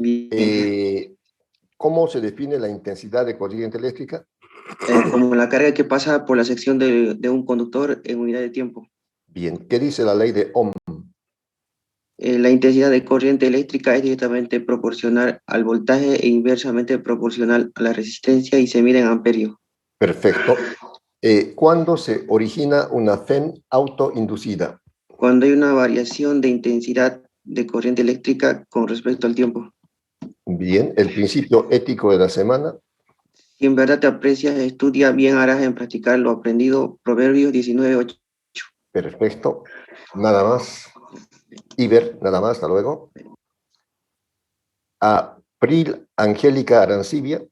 Bien. ¿Cómo se define la intensidad de corriente eléctrica? Como la carga que pasa por la sección de un conductor en unidad de tiempo. Bien. ¿Qué dice la ley de Ohm? La intensidad de corriente eléctrica es directamente proporcional al voltaje e inversamente proporcional a la resistencia y se mide en amperios. Perfecto. ¿Cuándo se origina una FEM autoinducida? Cuando hay una variación de intensidad de corriente eléctrica con respecto al tiempo. Bien. ¿El principio ético de la semana? Si en verdad te aprecias, estudia, bien harás en practicar lo aprendido. Proverbios 19:8. Perfecto. Nada más. Iber, nada más. Hasta luego. April Angélica Arancibia.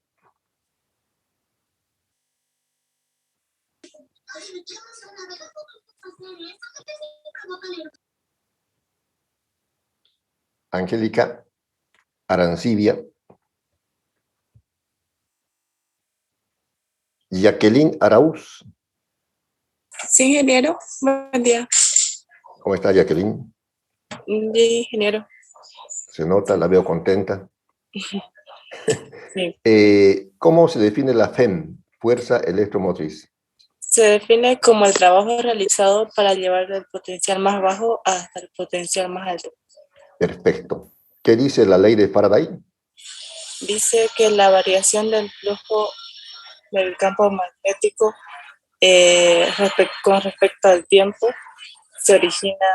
Angélica Arancibia. Jacqueline Arauz. Sí, ingeniero. Buen día. ¿Cómo está, Jacqueline? Bien, ingeniero. Se nota, la veo contenta. Sí. ¿Cómo se define la FEM, fuerza electromotriz? Se define como el trabajo realizado para llevar del potencial más bajo hasta el potencial más alto. Perfecto. ¿Qué dice la ley de Faraday? Dice que la variación del flujo del campo magnético con respecto al tiempo se origina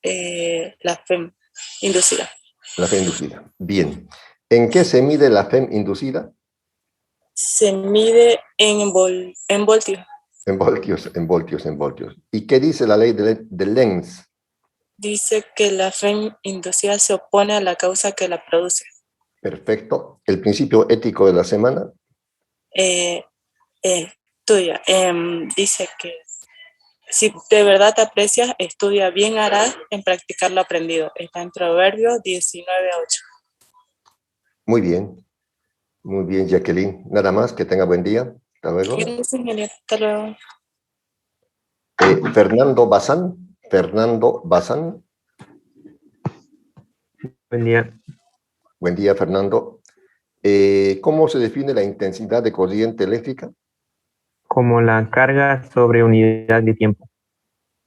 la FEM inducida. La FEM inducida. Bien. ¿En qué se mide la FEM inducida? Se mide en voltios. En voltios, en voltios, en voltios. ¿Y qué dice la ley de Lenz? Dice que la FEM inducida se opone a la causa que la produce. Perfecto. ¿El principio ético de la semana? Estudia. Dice que si de verdad te aprecias, estudia, bien harás en practicar lo aprendido. Está en Proverbios 19:8. Muy bien, Jacqueline. Nada más, que tenga buen día. Hasta luego. Gracias, ingeniero. Hasta luego. Fernando Bazán. Fernando Bazán. Buen día. Buen día, Fernando. ¿Cómo se define la intensidad de corriente eléctrica? Como la carga sobre unidad de tiempo.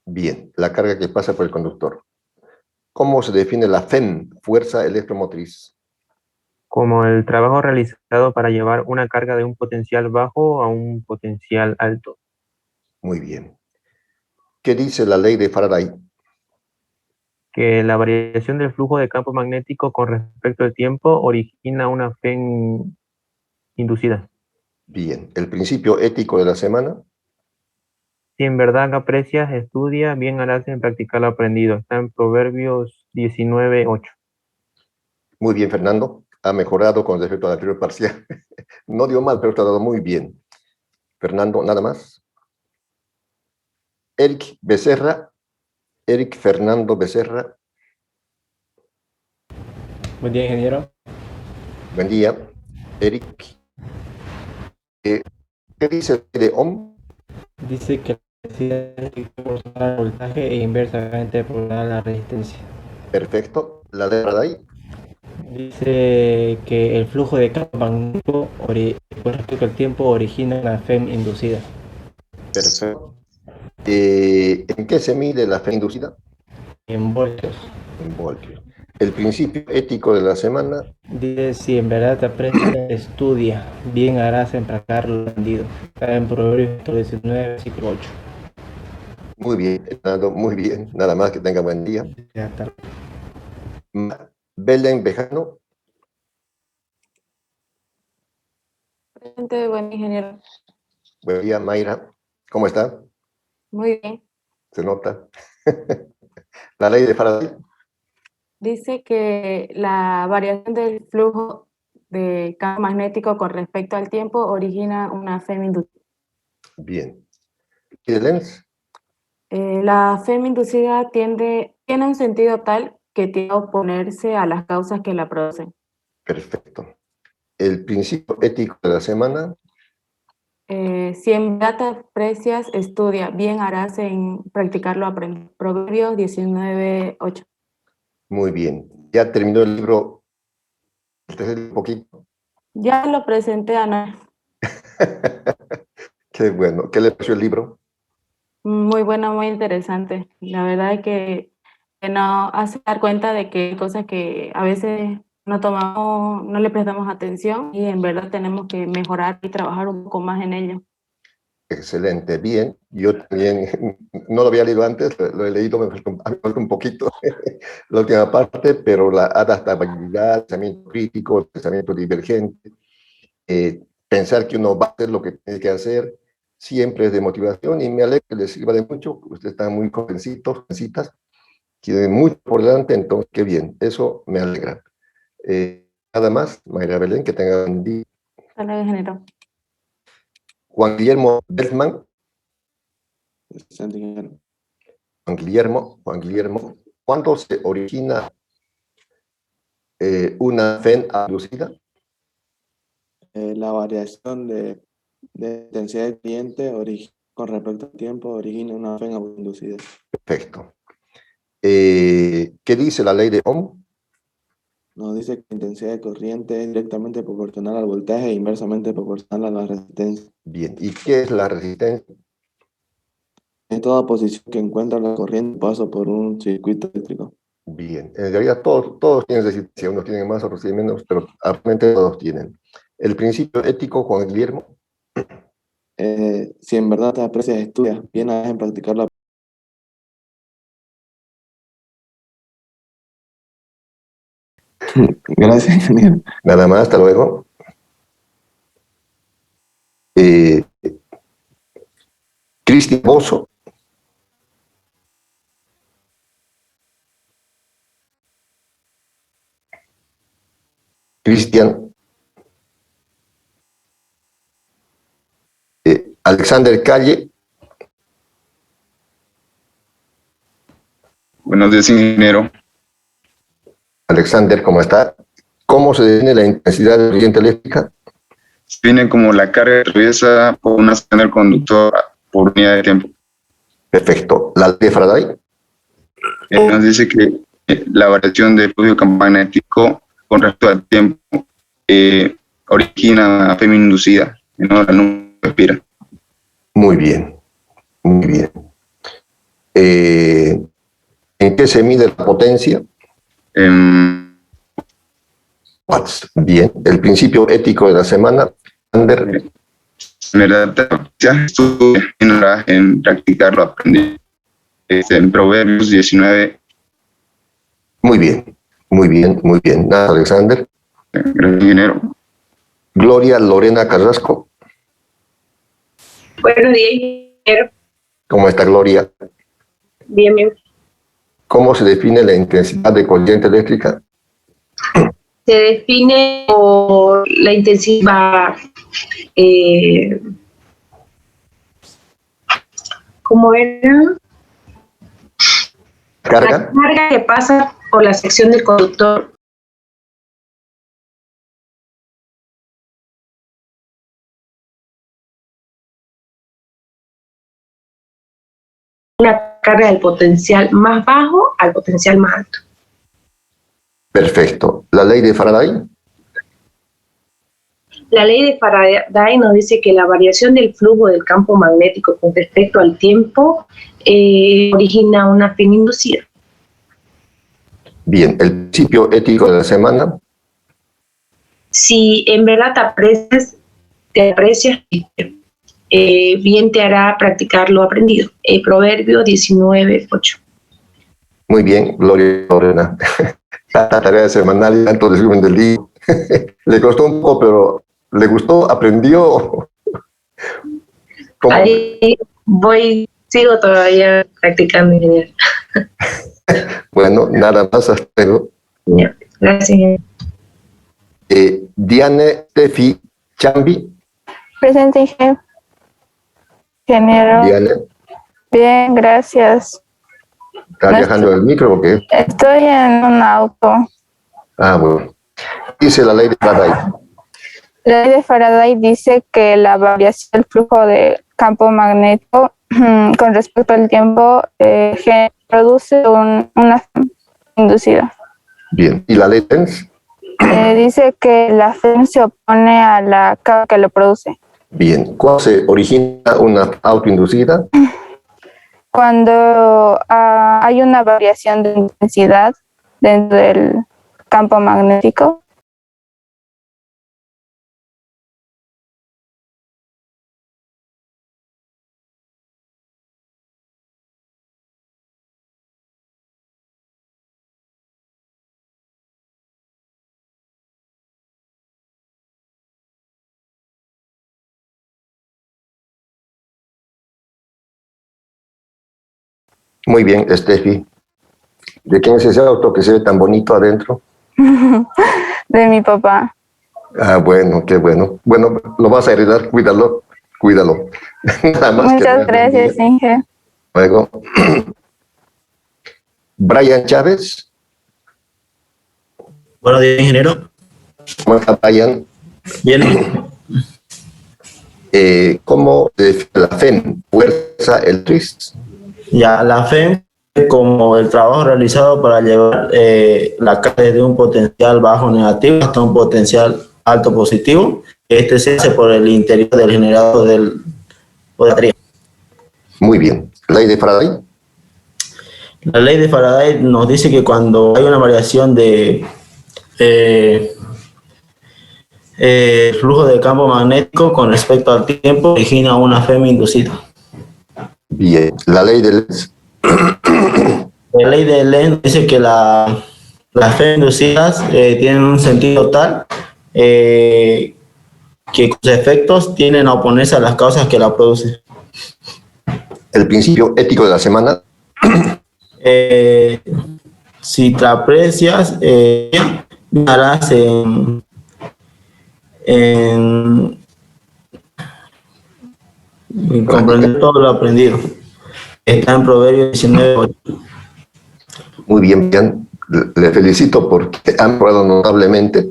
Bien, la carga que pasa por el conductor. ¿Cómo se define la FEM, fuerza electromotriz? Como el trabajo realizado para llevar una carga de un potencial bajo a un potencial alto. Muy bien. ¿Qué dice la ley de Faraday? Que la variación del flujo de campo magnético con respecto al tiempo origina una FEM inducida. Bien. ¿El principio ético de la semana? Si en verdad aprecias, estudia, bien harás en practicar lo aprendido. Está en Proverbios 19:8. Muy bien, Fernando. Ha mejorado con respecto al anterior parcial. No dio mal, pero está dado muy bien. Fernando, nada más. Eric Becerra. Eric Fernando Becerra. Buen día, ingeniero. Buen día, Eric. ¿Qué dice de Ohm? Dice que la necesidad es proporcional al voltaje e inversamente proporcional a la resistencia. Perfecto. La de Faraday. Dice que el flujo de campo magnético con respecto al tiempo origina una FEM inducida. Perfecto. ¿En qué se mide la fe inducida? En voltios. En voltios. El principio ético de la semana. Dice, si en verdad te aprecias, estudia, bien harás en practicar lo aprendido. Está en Proverbios 19, versículo 8. Muy bien, Fernando, muy bien. Nada más, que tenga buen día. Ya está. Belén Bejano. Presente, buen ingeniero. Buen día, Mayra. ¿Cómo está? Muy bien. Se nota. La ley de Faraday. Dice que la variación del flujo de campo magnético con respecto al tiempo origina una FEM inducida. Bien. ¿Y de Lenz? La FEM inducida tiene un sentido tal que tiende a oponerse a las causas que la producen. Perfecto. El principio ético de la semana. Si en verdad te aprecias, estudia, bien harás en practicarlo aprendido. Proverbios 19:8. Muy bien. Ya terminó el libro Usted un poquito. Ya lo presenté, Ana. Qué bueno. ¿Qué le pareció el libro? Muy bueno, muy interesante. La verdad es que nos hace dar cuenta de que hay cosas que a veces no tomamos, no le prestamos atención y en verdad tenemos que mejorar y trabajar un poco más en ello. Excelente, bien. Yo también no lo había leído antes, lo he leído, me falta un poquito la última parte, pero la adaptabilidad, pensamiento crítico, pensamiento divergente, pensar que uno va a hacer lo que tiene que hacer, siempre es de motivación y me alegra que les sirva de mucho. Ustedes están muy jovencitas, tienen mucho por delante, entonces qué bien, eso me alegra. Nada más, Mayra Belén, que tengan un día. Hasta luego, ingeniero. Juan Guillermo Beltman. Presente, ingeniero. Juan Guillermo, ¿cuándo se origina una FEN abducida? La variación de intensidad del cliente con respecto al tiempo origina una FEN inducida. Perfecto. ¿Qué dice la ley de Ohm? Nos dice que la intensidad de corriente es directamente proporcional al voltaje e inversamente proporcional a la resistencia. Bien, ¿y qué es la resistencia? Es toda posición que encuentra la corriente paso por un circuito eléctrico. Bien, en realidad todos tienen resistencia, unos tienen más, otros tienen menos, pero actualmente todos tienen. El principio ético, Juan Guillermo. Si en verdad te aprecias, estudias, bien haces en practicarla. Gracias, ingeniero. Nada más, hasta luego. Cristian Bozo. Cristian. Alexander Calle. Buenos días, ingeniero. Alexander, ¿cómo está? ¿Cómo se define la intensidad de corriente eléctrica? Viene como la carga que atraviesa por una señal del conductor por unidad de tiempo. Perfecto. ¿La ley de Faraday? Nos dice que la variación del flujo de campo magnético con respecto al tiempo origina FEM inducida, no la nube expira. Muy bien, muy bien. ¿En qué se mide la potencia? Watts. Bien. El principio ético de la semana. Ander. En verdad, ya estuve en practicarlo, aprendí. En Proverbios 19. Muy bien, muy bien, muy bien. Nada, Alexander. Gracias, ingeniero. Gloria Lorena Carrasco. Buenos días, ingeniero. ¿Cómo está, Gloria? Bien, bien. ¿Cómo se define la intensidad de corriente eléctrica? Se define por la intensidad, ¿cómo era? ¿Carga? La carga que pasa por la sección del conductor. Una carga del potencial más bajo al potencial más alto. Perfecto. ¿La ley de Faraday? La ley de Faraday nos dice que la variación del flujo del campo magnético con respecto al tiempo origina una FEN inducida. Bien. ¿El principio ético de la semana? Si en verdad te aprecias, bien te hará practicar lo aprendido. Proverbio 19:8. Muy bien, Gloria Lorena. La tarea semanal y tanto resumen del libro. Le costó un poco, pero ¿le gustó? ¿Aprendió? ¿Cómo? Ahí sigo todavía practicando, ingeniero. Bueno, nada más, hasta luego. Ya, gracias. Diane Tefi Chambi. Presente, ingeniero. Diane, Bien, gracias. ¿está viajando en el micro o qué? Estoy en un auto. Ah, bueno. Dice la ley de Faraday. La ley de Faraday dice que la variación del flujo de campo magnético con respecto al tiempo produce una FEM inducida. Bien. ¿Y la ley de Lenz? Dice que la FEM se opone a la causa que lo produce. Bien, ¿cuándo se origina una autoinducida? Cuando hay una variación de intensidad dentro del campo magnético. Muy bien, Steffi. ¿De quién es ese auto que se ve tan bonito adentro? De mi papá. Ah, bueno, qué bueno. Bueno, lo vas a heredar, cuídalo, cuídalo. Nada más. Muchas gracias, Inge. Luego, Brian Chávez. Buenos días, ingeniero. ¿Cómo está, Brian? Bien. ¿Cómo define la FEM? ¿Fuerza electriz? Ya, la FEM es como el trabajo realizado para llevar la carga desde un potencial bajo negativo hasta un potencial alto positivo. Este se hace por el interior del generador del batería. Muy bien. ¿Ley de Faraday? La ley de Faraday nos dice que cuando hay una variación de flujo de campo magnético con respecto al tiempo, origina una FEM inducida. Bien. ¿La ley de Lenz? La ley de Lenz dice que las FEM inducidas tienen un sentido tal que sus efectos tienden a oponerse a las causas que la producen. ¿El principio ético de la semana? Si te aprecias, harás en comprender todo lo aprendido. Está en Proverbios 19:8. Muy bien, bien. Le felicito porque ha mejorado notablemente.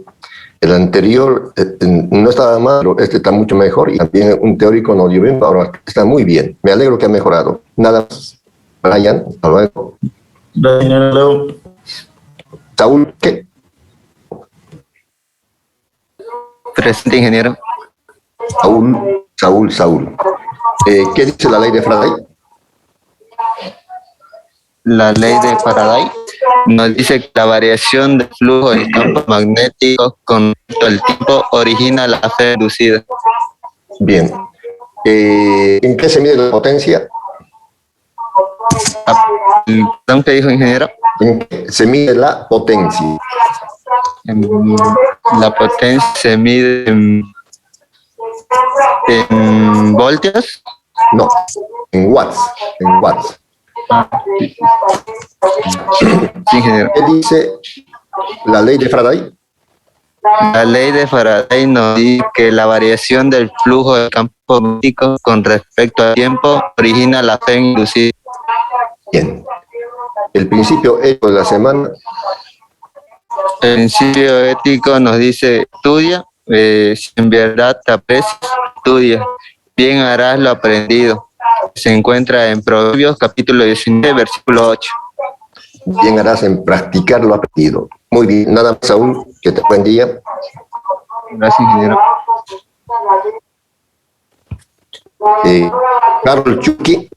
El anterior no estaba mal, pero este está mucho mejor y también un teórico no dio bien, ahora está muy bien. Me alegro que ha mejorado. Nada más. Brian, hasta luego. Gracias. Saúl, ¿qué? Presente, ingeniero. Saúl. ¿Qué dice la ley de Faraday? La ley de Faraday nos dice que la variación de flujo del campo magnético con respecto al tiempo origina la FEM inducida. Bien. ¿En qué se mide la potencia? ¿Perdón, qué dijo, ingeniero? ¿En qué se mide la potencia? La potencia se mide en voltios. No, en watts. Sí, ingeniero. ¿Qué dice la ley de Faraday? La ley de Faraday nos dice que la variación del flujo del campo magnético con respecto al tiempo origina la FEM inducida. Bien. El principio ético de la semana. El principio ético nos dice: estudia, si en verdad te aprecias, estudia, bien harás lo aprendido. Se encuentra en Proverbios capítulo 19, versículo 8. Bien harás en practicar lo aprendido. Muy bien, nada más, Saúl, que te buen día. Gracias, ingeniero. Harold Chucky.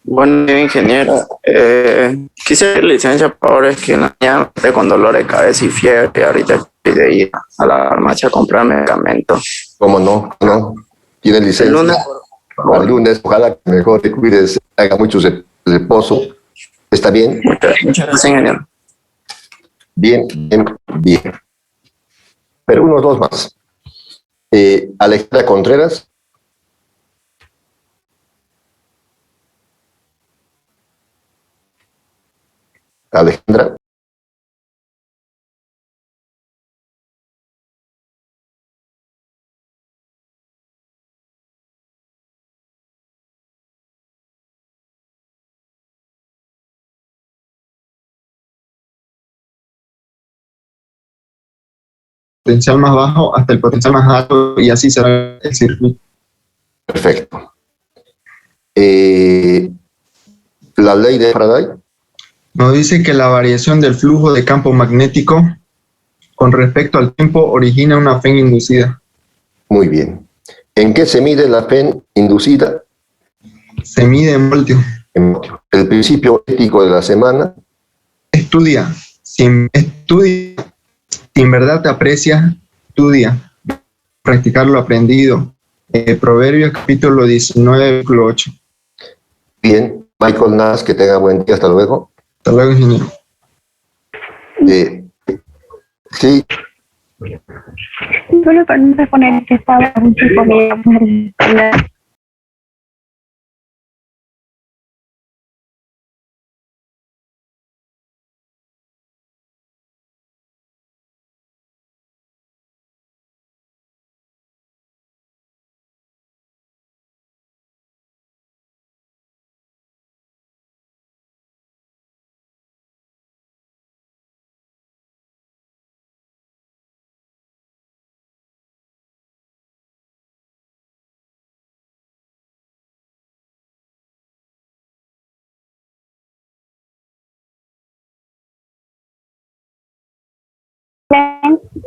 Bueno, ingeniero, quise licencia para es que en la mañana con dolor de cabeza y fiebre y ahorita estoy de ir a la farmacia a comprar medicamentos. ¿Cómo no? ¿Tiene licencia? El lunes, ojalá que mejor te cuides, haga mucho reposo. ¿Está bien? Muchas gracias, ingeniero. Bien. Pero unos dos más. Alejandra Contreras. Alejandra. Potencial más bajo hasta el potencial más alto y así será el circuito. Perfecto. La ley de Faraday. Nos dice que la variación del flujo de campo magnético con respecto al tiempo origina una FEN inducida. Muy bien. ¿En qué se mide la FEN inducida? Se mide en voltio. El principio ético de la semana. Estudia. Si en verdad te aprecias, estudia. Practicar lo aprendido. Proverbios capítulo 19, versículo 8. Bien. Michael Nash, que tenga buen día. Hasta luego. Hasta luego, ingeniero. Sí. Solo para no responder que estaba un chico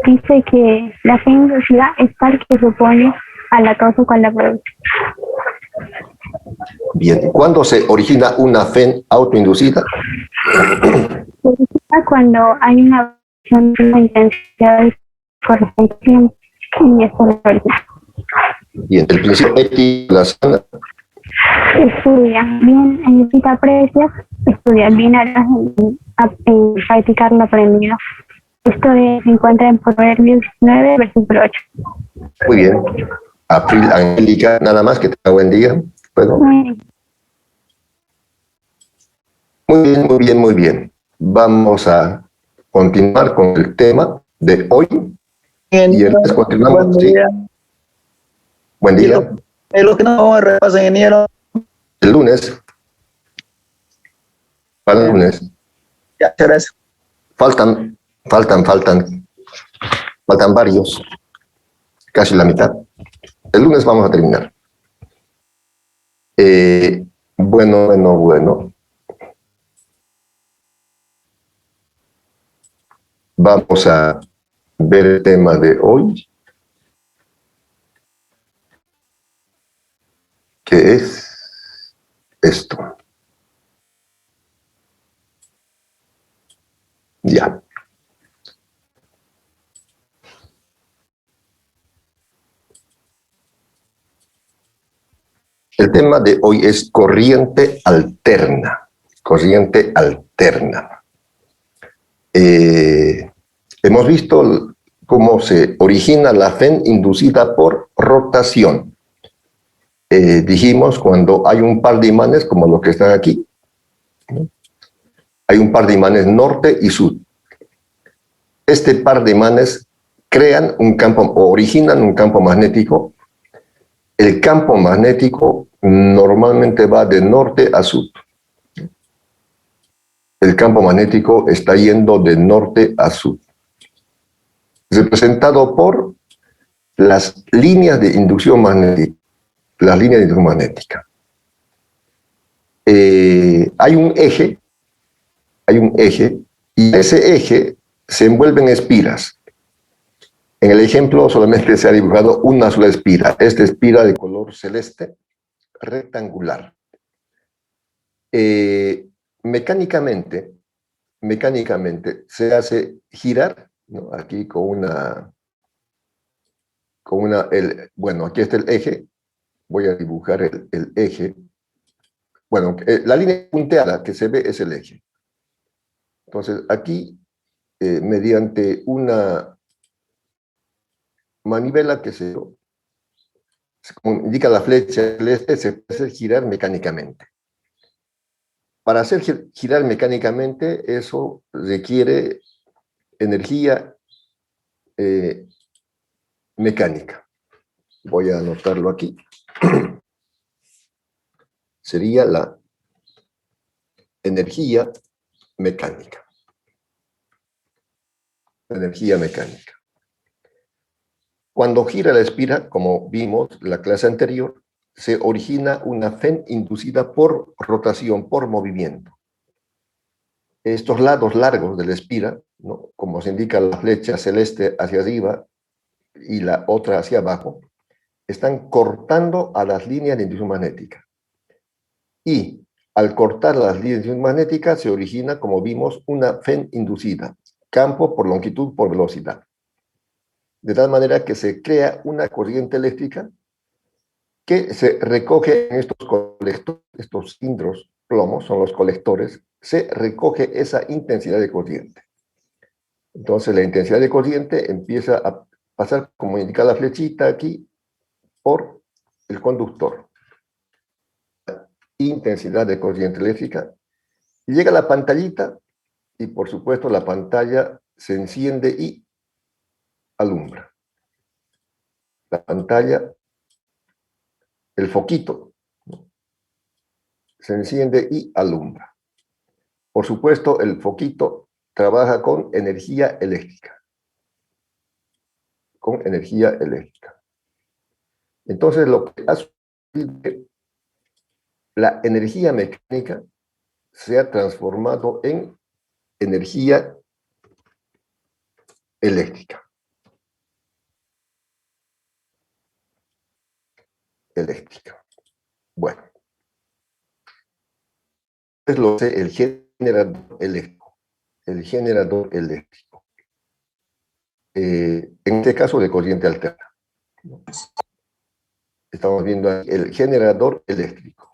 dice que la fe inducida es tal que se opone a la causa con la producción. Bien. ¿Cuándo se origina una FEN autoinducida? Se origina cuando hay una intensidad de corrección y esto lo origina. Bien. El principio ético de la semana. Estudia bien, necesita aprecias, estudia bien en practicar lo aprendido. Esto se encuentra en Proverbios 9, versículo 8. Muy bien. April Angélica, nada más, que tenga buen día. Bueno. Muy bien, muy bien, muy bien. Vamos a continuar con el tema de hoy. Y entonces continuamos. Buen día. Sí. Buen día. Lo que no vamos a repasar, ingeniero. El lunes. Para el lunes. Ya, gracias. Faltan varios. Casi la mitad. El lunes vamos a terminar. Bueno. Vamos a ver el tema de hoy, que es esto. Ya. El tema de hoy es corriente alterna. Corriente alterna. Hemos visto cómo se origina la FEN inducida por rotación. Dijimos cuando hay un par de imanes, como los que están aquí, ¿no? Hay un par de imanes norte y sur. Este par de imanes crean un campo o originan un campo magnético. El campo magnético normalmente va de norte a sur. El campo magnético está yendo de norte a sur, representado por las líneas de inducción magnética. Las líneas de inducción magnética. Hay un eje, y ese eje se envuelve en espiras. En el ejemplo solamente se ha dibujado una sola espira. Esta espira de color celeste, rectangular. Mecánicamente se hace girar, ¿no? Aquí bueno, aquí está el eje. Voy a dibujar el eje. Bueno, la línea punteada que se ve es el eje. Entonces, aquí, mediante una manivela como indica la flecha celeste, se puede hacer girar mecánicamente. Para hacer girar mecánicamente, eso requiere energía mecánica. Voy a anotarlo aquí. Sería la energía mecánica. Energía mecánica. Cuando gira la espira, como vimos en la clase anterior, se origina una FEN inducida por rotación, por movimiento. estos lados largos de la espira, ¿no? Como se indica la flecha celeste hacia arriba y la otra hacia abajo, están cortando a las líneas de inducción magnética. Y al cortar las líneas de inducción magnética se origina, como vimos, una FEN inducida, campo por longitud por velocidad. De tal manera que se crea una corriente eléctrica que se recoge en estos colectores, estos cilindros plomos, son los colectores, se recoge esa intensidad de corriente. Entonces la intensidad de corriente empieza a pasar, como indica la flechita aquí, por el conductor. Intensidad de corriente eléctrica. Llega a la pantallita y por supuesto la pantalla se enciende y alumbra. La pantalla, el foquito, ¿no? Se enciende y alumbra. Por supuesto, el foquito trabaja con energía eléctrica. Con energía eléctrica. Entonces, lo que hace que la energía mecánica se ha transformado en energía eléctrica. Eléctrica. Bueno. Es lo que es el generador eléctrico. El generador eléctrico. En este caso de corriente alterna. Estamos viendo aquí el generador eléctrico.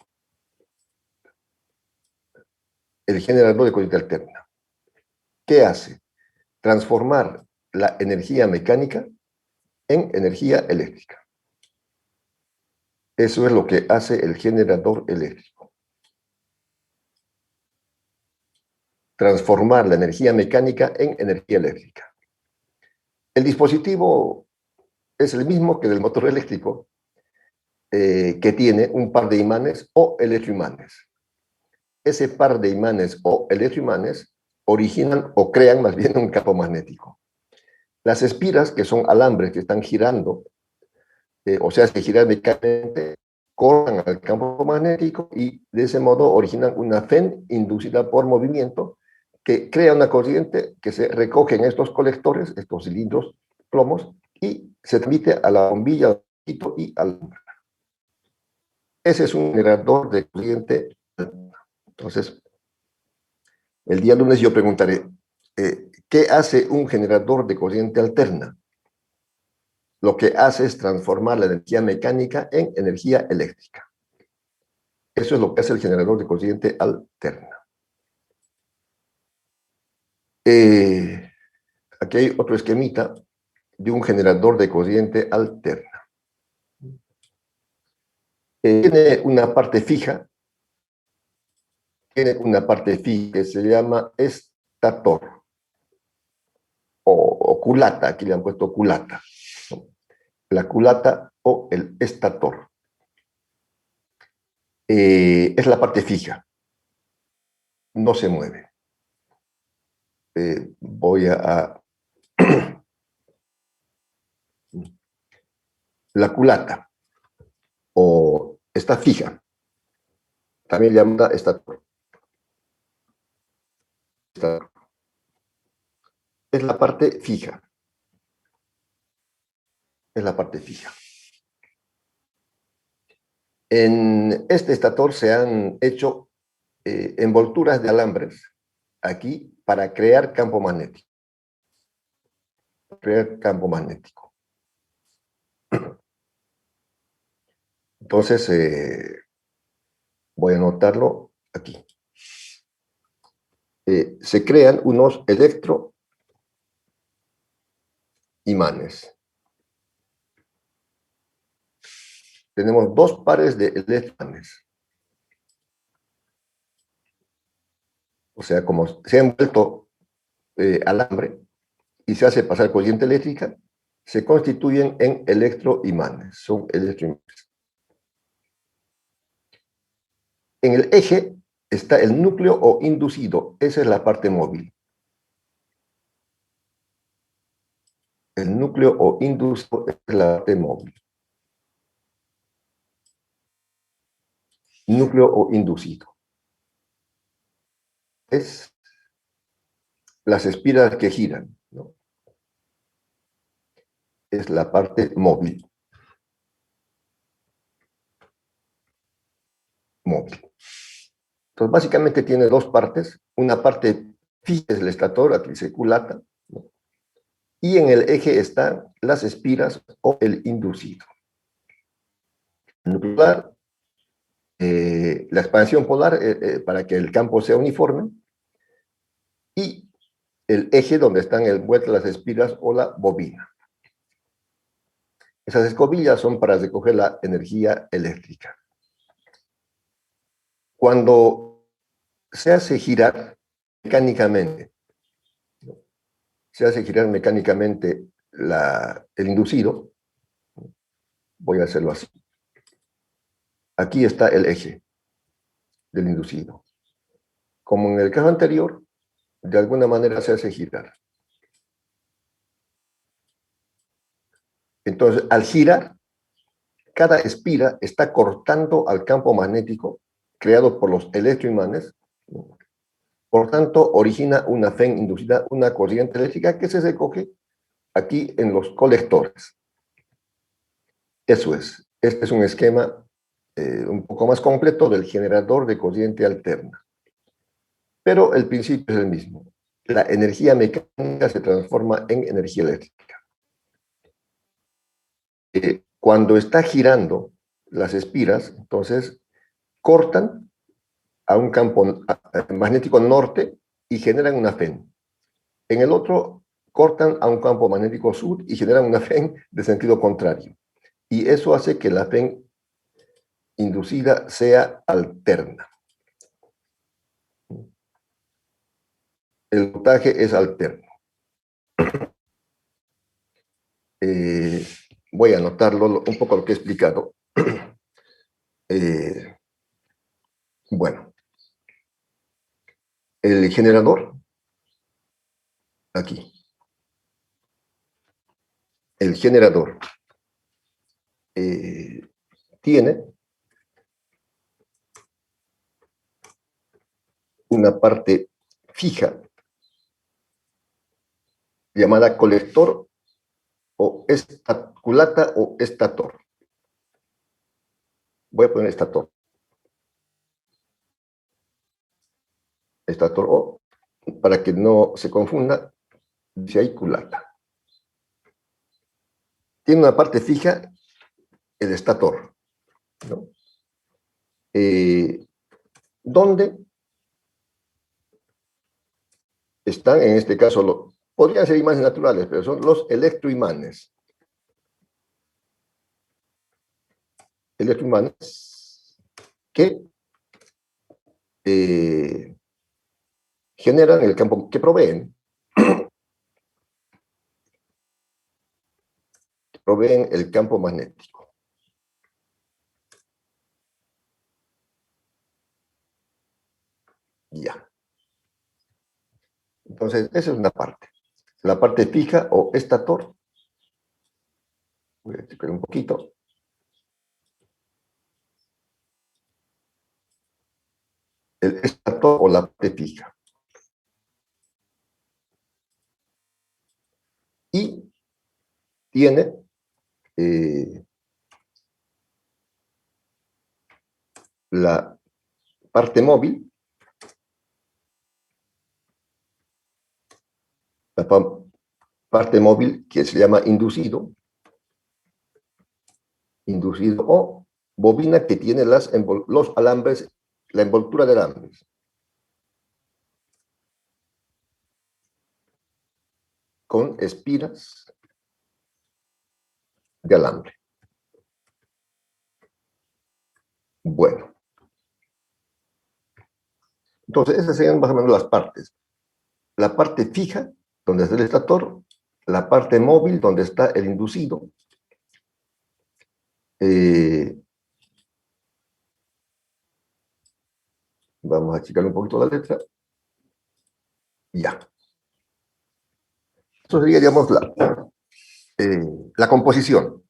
El generador de corriente alterna. ¿Qué hace? Transformar la energía mecánica en energía eléctrica. Eso es lo que hace el generador eléctrico. Transformar la energía mecánica en energía eléctrica. El dispositivo es el mismo que del motor eléctrico, que tiene un par de imanes o electroimanes. Ese par de imanes o electroimanes originan o crean más bien un campo magnético. Las espiras, que son alambres que están girando, o sea, se giran mecánicamente, cortan al campo magnético y de ese modo originan una FEN inducida por movimiento que crea una corriente que se recoge en estos colectores, estos cilindros plomos, y se transmite a la bombilla y alumbra. Ese es un generador de corriente. Entonces, el día lunes yo preguntaré, ¿qué hace un generador de corriente alterna? Lo que hace es transformar la energía mecánica en energía eléctrica. Eso es lo que hace el generador de corriente alterna. Aquí hay otro esquemita de un generador de corriente alterna. Tiene una parte fija. Tiene una parte fija que se llama estator. O culata, aquí le han puesto culata. La culata o el estator. Es la parte fija. No se mueve. Voy a... La culata, o está fija, también llamada estator. Es la parte fija. Es la parte fija. En este estator se han hecho envolturas de alambres aquí para crear campo magnético. Crear campo magnético. Entonces, voy a anotarlo aquí. Se crean unos electroimanes. Tenemos dos pares de electroimanes. O sea, como se ha envuelto alambre y se hace pasar corriente eléctrica, se constituyen en electroimanes. Son electroimanes. En el eje está el núcleo o inducido. Esa es la parte móvil. El núcleo o inducido es la parte móvil. Núcleo o inducido. Es las espiras que giran, ¿no? Es la parte móvil. Móvil. Entonces, básicamente tiene dos partes. Una parte fija es el estator, aquí dice culata, ¿no? Y en el eje están las espiras o el inducido. Nuclear, la expansión polar para que el campo sea uniforme, y el eje donde están envueltas las espiras o la bobina. Esas escobillas son para recoger la energía eléctrica. Cuando se hace girar mecánicamente, el inducido, voy a hacerlo así. Aquí está el eje del inducido. Como en el caso anterior, de alguna manera se hace girar. Entonces, al girar, cada espira está cortando al campo magnético creado por los electroimanes. Por tanto, origina una FEN inducida, una corriente eléctrica que se recoge aquí en los colectores. Eso es. Este es un esquema un poco más completo del generador de corriente alterna. Pero el principio es el mismo. La energía mecánica se transforma en energía eléctrica. Cuando está girando las espiras, entonces cortan a un campo magnético norte y generan una FEN. En el otro, cortan a un campo magnético sur y generan una FEN de sentido contrario. Y eso hace que la FEN inducida sea alterna. El voltaje es alterno. Voy a anotarlo un poco lo que he explicado. Bueno, el generador, aquí. El generador tiene una parte fija llamada colector o culata o estator. Voy a poner estator. Estator o, para que no se confunda, dice ahí culata. Tiene una parte fija, el estator, ¿no? ¿Dónde están, en este caso, podrían ser imanes naturales, pero son los electroimanes. Electroimanes que generan el campo, que proveen el campo magnético. Ya. Entonces, esa es una parte. La parte fija o estator. Voy a explicar un poquito. El estator o la parte fija. Y tiene la parte móvil, la parte móvil que se llama inducido o bobina que tiene los alambres, la envoltura de alambres. Con espiras de alambre. Bueno. Entonces, esas serían más o menos las partes. La parte fija, donde está el estator, la parte móvil, donde está el inducido. Vamos a achicar un poquito la letra. Ya. Esto sería, digamos, la composición.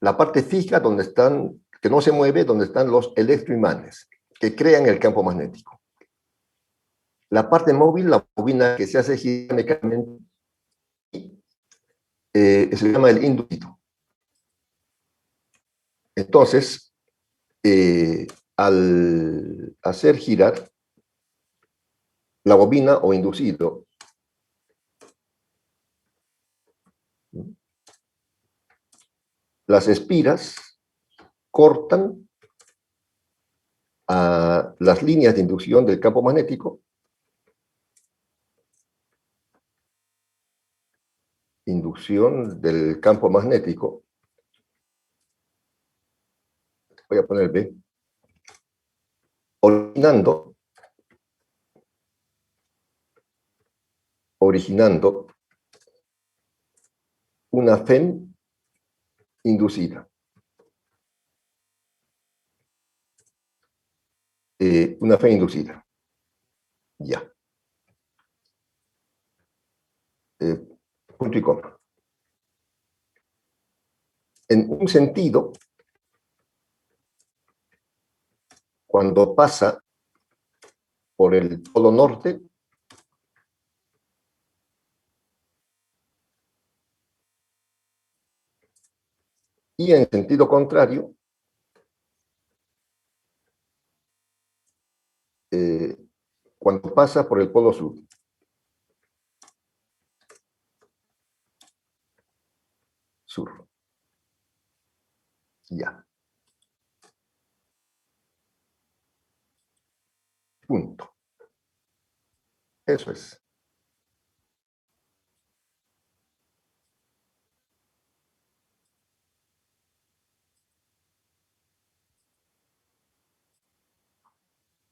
La parte fija, donde están, que no se mueve, donde están los electroimanes, que crean el campo magnético. La parte móvil, la bobina que se hace girar mecánicamente, se llama el inducido. Entonces, al hacer girar la bobina o inducido, las espiras cortan a las líneas de inducción del campo magnético, inducción del campo magnético, voy a poner B, originando una FEM inducida. Una FEM inducida. Ya. Punto y coma. En un sentido, cuando pasa por el polo norte, y en sentido contrario, cuando pasa por el polo sur. Sur. Ya. Punto. Eso es.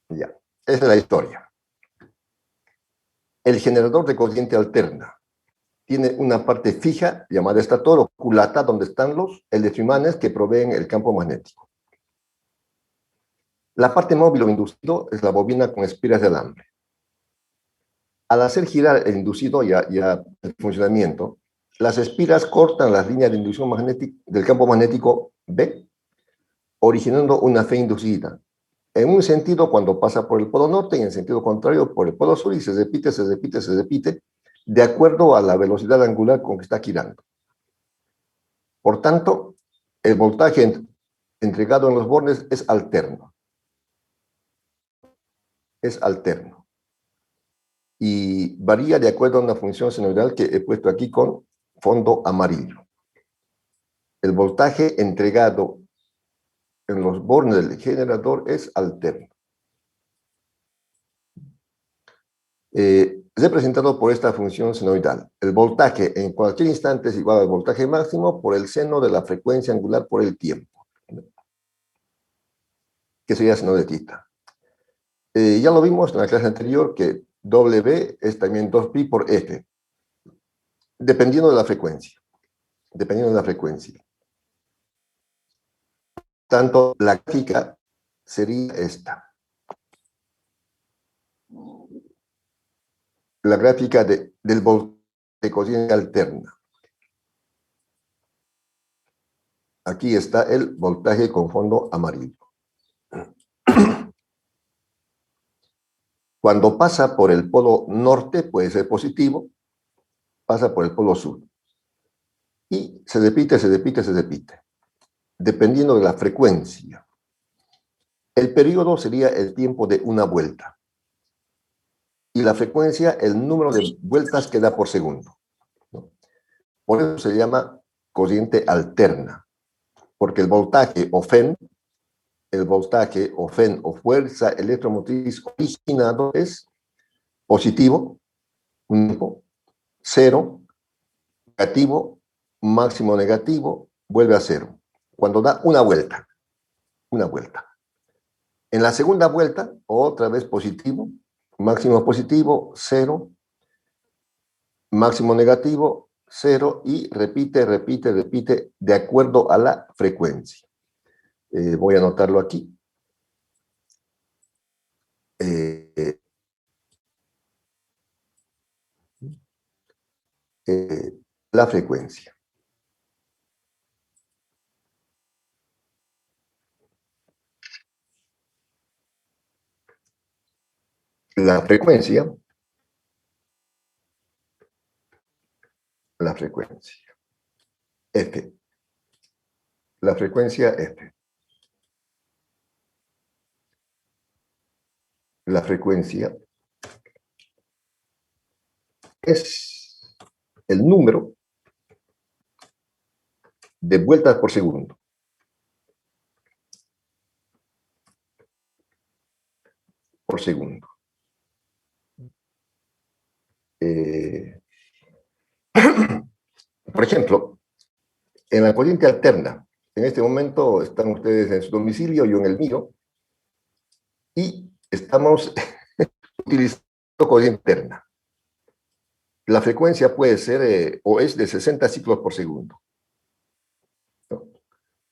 Ya. Esa es la historia. El generador de corriente alterna tiene una parte fija llamada estator o culata, donde están los electroimanes que proveen el campo magnético. La parte móvil o inducido es la bobina con espiras de alambre. Al hacer girar el inducido y el funcionamiento, las espiras cortan las líneas de inducción magnética del campo magnético B, originando una fe inducida. En un sentido cuando pasa por el polo norte y en sentido contrario por el polo sur, y se repite, se repite, se repite, de acuerdo a la velocidad angular con que está girando. Por tanto, el voltaje entregado en los bornes es alterno. Es alterno. Y varía de acuerdo a una función senoidal que he puesto aquí con fondo amarillo. El voltaje entregado en los bornes del generador es alterno. Representado por esta función senoidal. El voltaje en cualquier instante es igual al voltaje máximo por el seno de la frecuencia angular por el tiempo, que sería seno de tita. Ya lo vimos en la clase anterior que W es también 2pi por F, dependiendo de la frecuencia. Dependiendo de la frecuencia. Tanto la gráfica sería esta. La gráfica del voltaje de corriente alterna. Aquí está el voltaje con fondo amarillo. Cuando pasa por el polo norte puede ser positivo, pasa por el polo sur. Y se repite, se repite, se repite, dependiendo de la frecuencia. El periodo sería el tiempo de una vuelta. Y la frecuencia, el número de vueltas que da por segundo. Por eso se llama corriente alterna. Porque el voltaje o FEN, o fuerza electromotriz originado es positivo, cero, negativo, máximo negativo, vuelve a cero. Cuando da una vuelta. Una vuelta. En la segunda vuelta, otra vez positivo, máximo positivo, cero, máximo negativo, cero, y repite, repite, repite, de acuerdo a la frecuencia. Voy a anotarlo aquí. La frecuencia. la frecuencia, F, la frecuencia F. La frecuencia es el número de vueltas por segundo. Por segundo. Por ejemplo, en la corriente alterna, en este momento están ustedes en su domicilio, yo en el mío, y estamos utilizando corriente alterna. La frecuencia puede ser, o es de 60 ciclos por segundo, ¿no?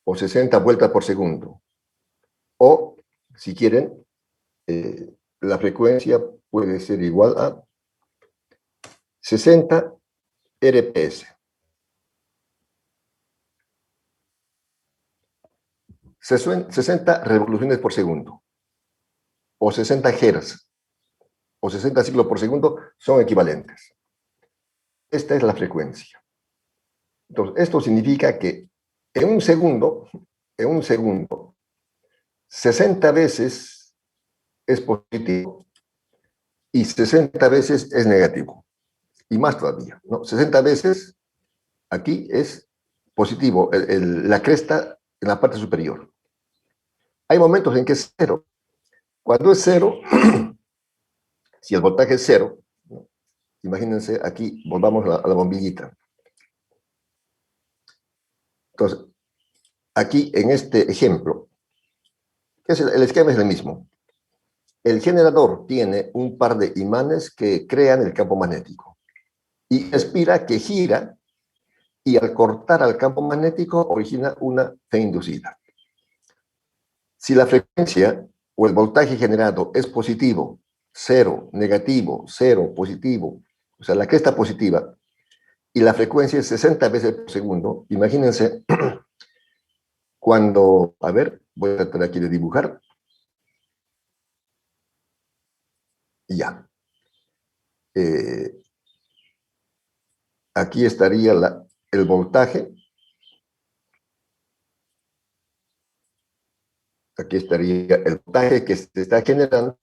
O 60 vueltas por segundo. O, si quieren, la frecuencia puede ser igual a 60 RPS. 60 revoluciones por segundo, o 60 Hz, o 60 ciclos por segundo son equivalentes. Esta es la frecuencia. Entonces, esto significa que en un segundo, 60 veces es positivo y 60 veces es negativo. Y más todavía, ¿no? 60 veces aquí es positivo, la cresta en la parte superior. Hay momentos en que es cero. Cuando es cero, si el voltaje es cero, ¿no? Imagínense aquí, volvamos a la bombillita. Entonces, aquí en este ejemplo, el esquema es el mismo. El generador tiene un par de imanes que crean el campo magnético. Y espira que gira, y al cortar al campo magnético origina una fe inducida. Si la frecuencia o el voltaje generado es positivo, cero, negativo, cero, positivo, o sea, la cresta positiva, y la frecuencia es 60 veces por segundo, imagínense cuando, a ver, voy a tratar aquí de dibujar. Y ya. Aquí estaría el voltaje. Aquí estaría el voltaje que se está generando.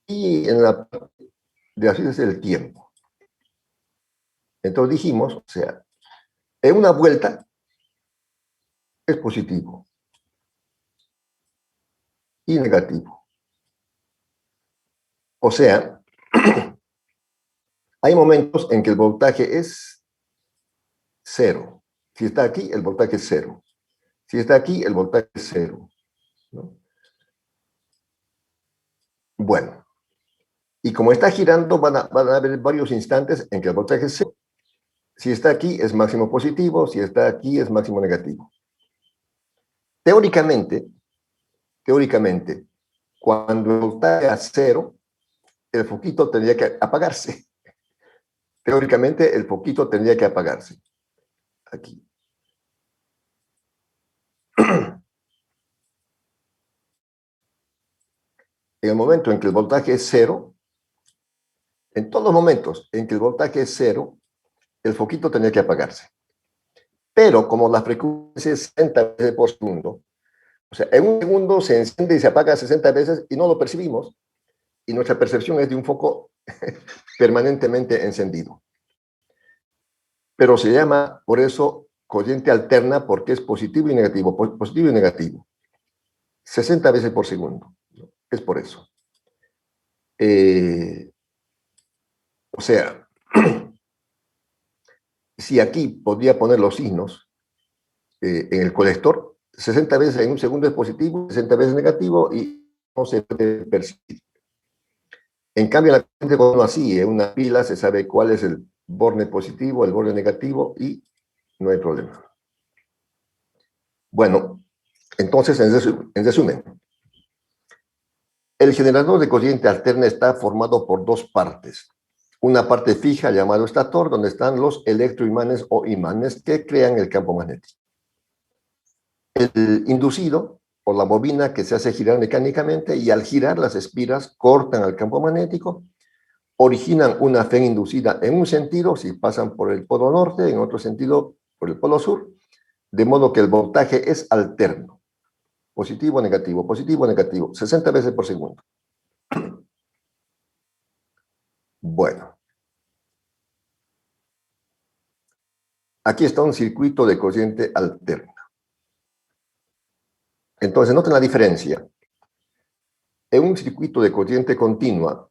Y en la parte de así es el tiempo. Entonces dijimos, o sea, en una vuelta es positivo y negativo. O sea, hay momentos en que el voltaje es cero. Si está aquí, el voltaje es cero. Si está aquí, el voltaje es cero, ¿no? Bueno, y como está girando, van a haber varios instantes en que el voltaje es cero. Si está aquí, es máximo positivo. Si está aquí, es máximo negativo. Teóricamente, cuando el voltaje es cero, el foquito tendría que apagarse. Teóricamente, el foquito tendría que apagarse. Aquí. En el momento en que el voltaje es cero, en todos los momentos en que el voltaje es cero, el foquito tendría que apagarse. Pero como la frecuencia es 60 veces por segundo, o sea, en un segundo se enciende y se apaga 60 veces y no lo percibimos, y nuestra percepción es de un foco permanentemente encendido. Pero se llama, por eso, corriente alterna, porque es positivo y negativo, positivo y negativo. 60 veces por segundo, ¿no? Es por eso. O sea, si aquí podría poner los signos en el colector, 60 veces en un segundo es positivo, 60 veces negativo, y no se puede percibir. En cambio, la corriente con uno así, en una pila se sabe cuál es el borne positivo, el borne negativo, y no hay problema. Bueno, entonces, en resumen, el generador de corriente alterna está formado por dos partes. Una parte fija llamada estator, donde están los electroimanes o imanes que crean el campo magnético. El inducido o la bobina que se hace girar mecánicamente, y al girar las espiras cortan el campo magnético, originan una FEN inducida en un sentido si pasan por el polo norte, en otro sentido por el polo sur, de modo que el voltaje es alterno, positivo, negativo, 60 veces por segundo. Bueno, aquí está un circuito de corriente alterna. Entonces, noten la diferencia. En un circuito de corriente continua,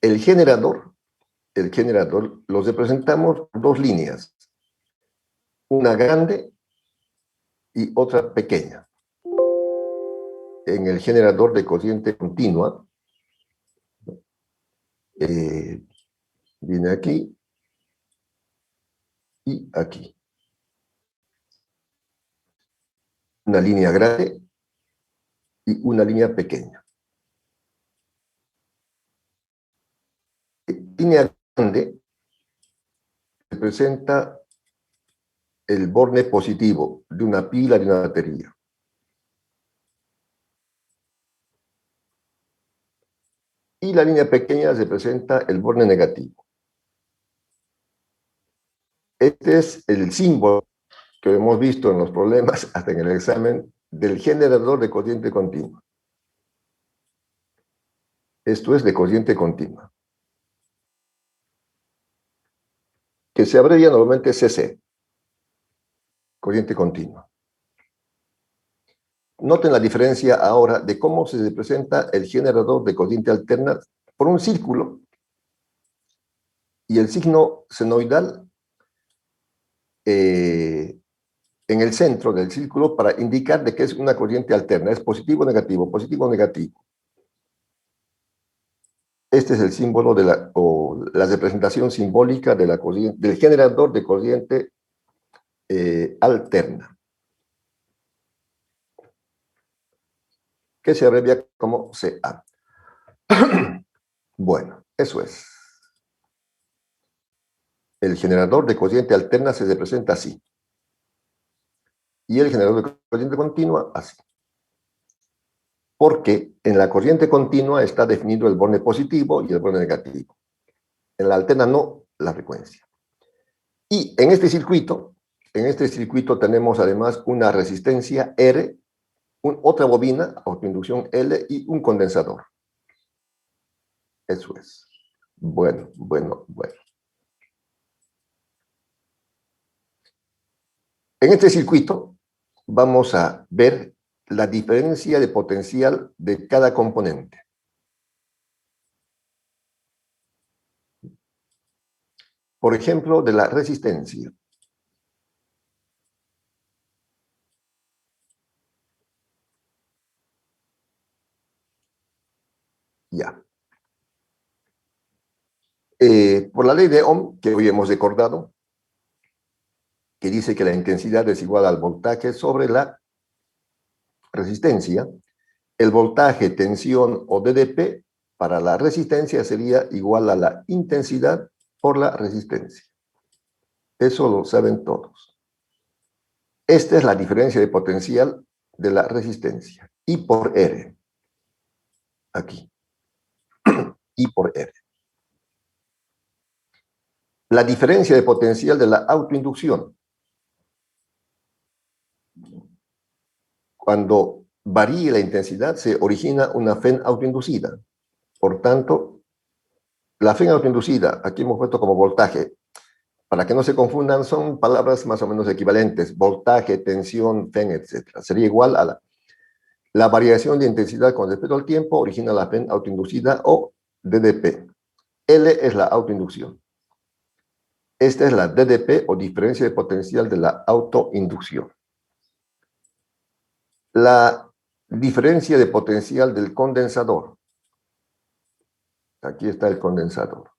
el generador los representamos por dos líneas, una grande y otra pequeña. En el generador de corriente continua, viene aquí y aquí. Una línea grande y una línea pequeña. Línea grande representa el borne positivo de una pila de una batería. Y la línea pequeña representa el borne negativo. Este es el símbolo que hemos visto en los problemas, hasta en el examen, del generador de corriente continua. Esto es de corriente continua, que se abrevia normalmente CC, corriente continua. Noten la diferencia ahora de cómo se representa el generador de corriente alterna por un círculo y el signo senoidal en el centro del círculo para indicar de que es una corriente alterna, es positivo o negativo, positivo o negativo. Este es el símbolo de la representación simbólica de la corriente, del generador de corriente alterna, que se abrevia como CA. Bueno, eso es. El generador de corriente alterna se representa así. Y el generador de corriente continua así. Porque en la corriente continua está definido el borne positivo y el borne negativo. En la alterna no, la frecuencia. Y en este circuito tenemos además una resistencia R, otra bobina, autoinducción L y un condensador. Eso es. Bueno. En este circuito vamos a ver la diferencia de potencial de cada componente. Por ejemplo, de la resistencia. Ya. Por la ley de Ohm, que hoy hemos recordado, que dice que la intensidad es igual al voltaje sobre la resistencia, el voltaje, tensión o DDP para la resistencia sería igual a la intensidad por la resistencia. Eso lo saben todos. Esta es la diferencia de potencial de la resistencia. I por R. Aquí. I por R. La diferencia de potencial de la autoinducción. Cuando varíe la intensidad, se origina una FEN autoinducida. Por tanto, la FEN autoinducida, aquí hemos puesto como voltaje. Para que no se confundan, son palabras más o menos equivalentes. Voltaje, tensión, FEN, etc. Sería igual a la variación de intensidad con respecto al tiempo, origina la FEN autoinducida o DDP. L es la autoinducción. Esta es la DDP o diferencia de potencial de la autoinducción. La diferencia de potencial del condensador. Aquí está el condensador.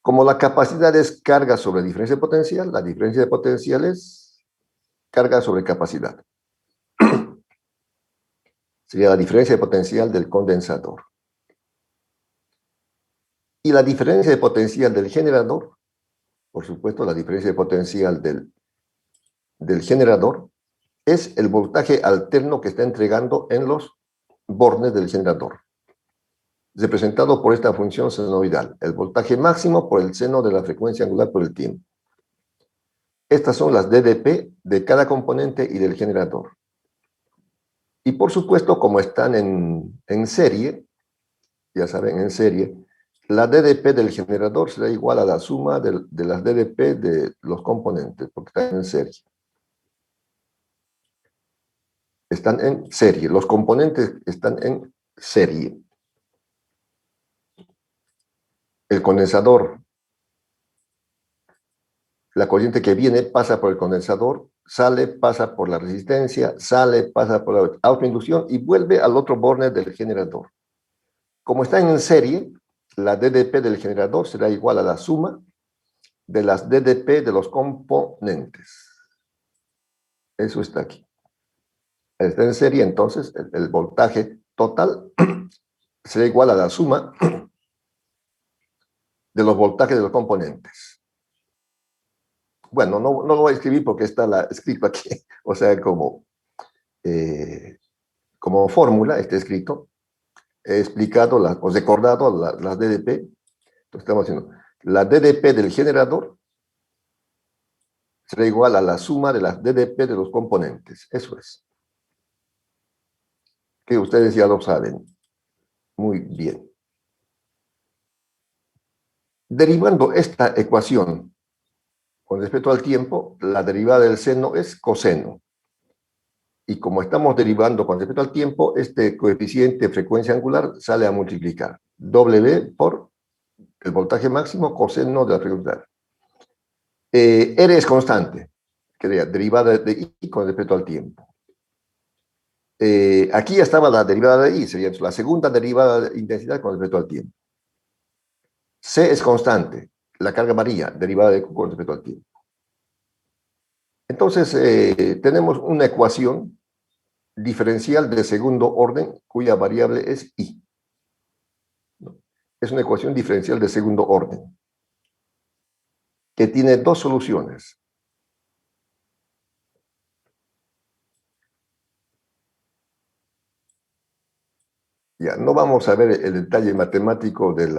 Como la capacidad es carga sobre diferencia de potencial, la diferencia de potencial es carga sobre capacidad. Sería la diferencia de potencial del condensador. Y la diferencia de potencial del generador, por supuesto, la diferencia de potencial del generador es el voltaje alterno que está entregando en los bornes del generador, representado por esta función senoidal, el voltaje máximo por el seno de la frecuencia angular por el tiempo. Estas son las DDP de cada componente y del generador. Y por supuesto, como están en serie, ya saben, en serie, la DDP del generador será igual a la suma de las DDP de los componentes, porque están en serie. Están en serie, los componentes están en serie. El condensador, la corriente que viene pasa por el condensador, sale, pasa por la resistencia, sale, pasa por la autoinducción y vuelve al otro borne del generador. Como están en serie, la DDP del generador será igual a la suma de las DDP de los componentes. Eso está aquí. Está en serie, entonces el voltaje total será igual a la suma de los voltajes de los componentes. Bueno, no lo voy a escribir porque está escrito aquí, o sea, como fórmula está escrito. He explicado o recordado las DDP. Entonces estamos haciendo la DDP del generador será igual a la suma de las DDP de los componentes. Eso es. Que ustedes ya lo saben. Muy bien. Derivando esta ecuación con respecto al tiempo, la derivada del seno es coseno. Y como estamos derivando con respecto al tiempo, este coeficiente de frecuencia angular sale a multiplicar. W por el voltaje máximo coseno de la frecuencia angular. R es constante, que sería derivada de I con respecto al tiempo. Aquí ya estaba la derivada de I, sería la segunda derivada de intensidad con respecto al tiempo. C es constante, la carga varía, derivada de Q con respecto al tiempo. Entonces, tenemos una ecuación diferencial de segundo orden cuya variable es I. Es una ecuación diferencial de segundo orden que tiene dos soluciones. Ya, no vamos a ver el detalle matemático de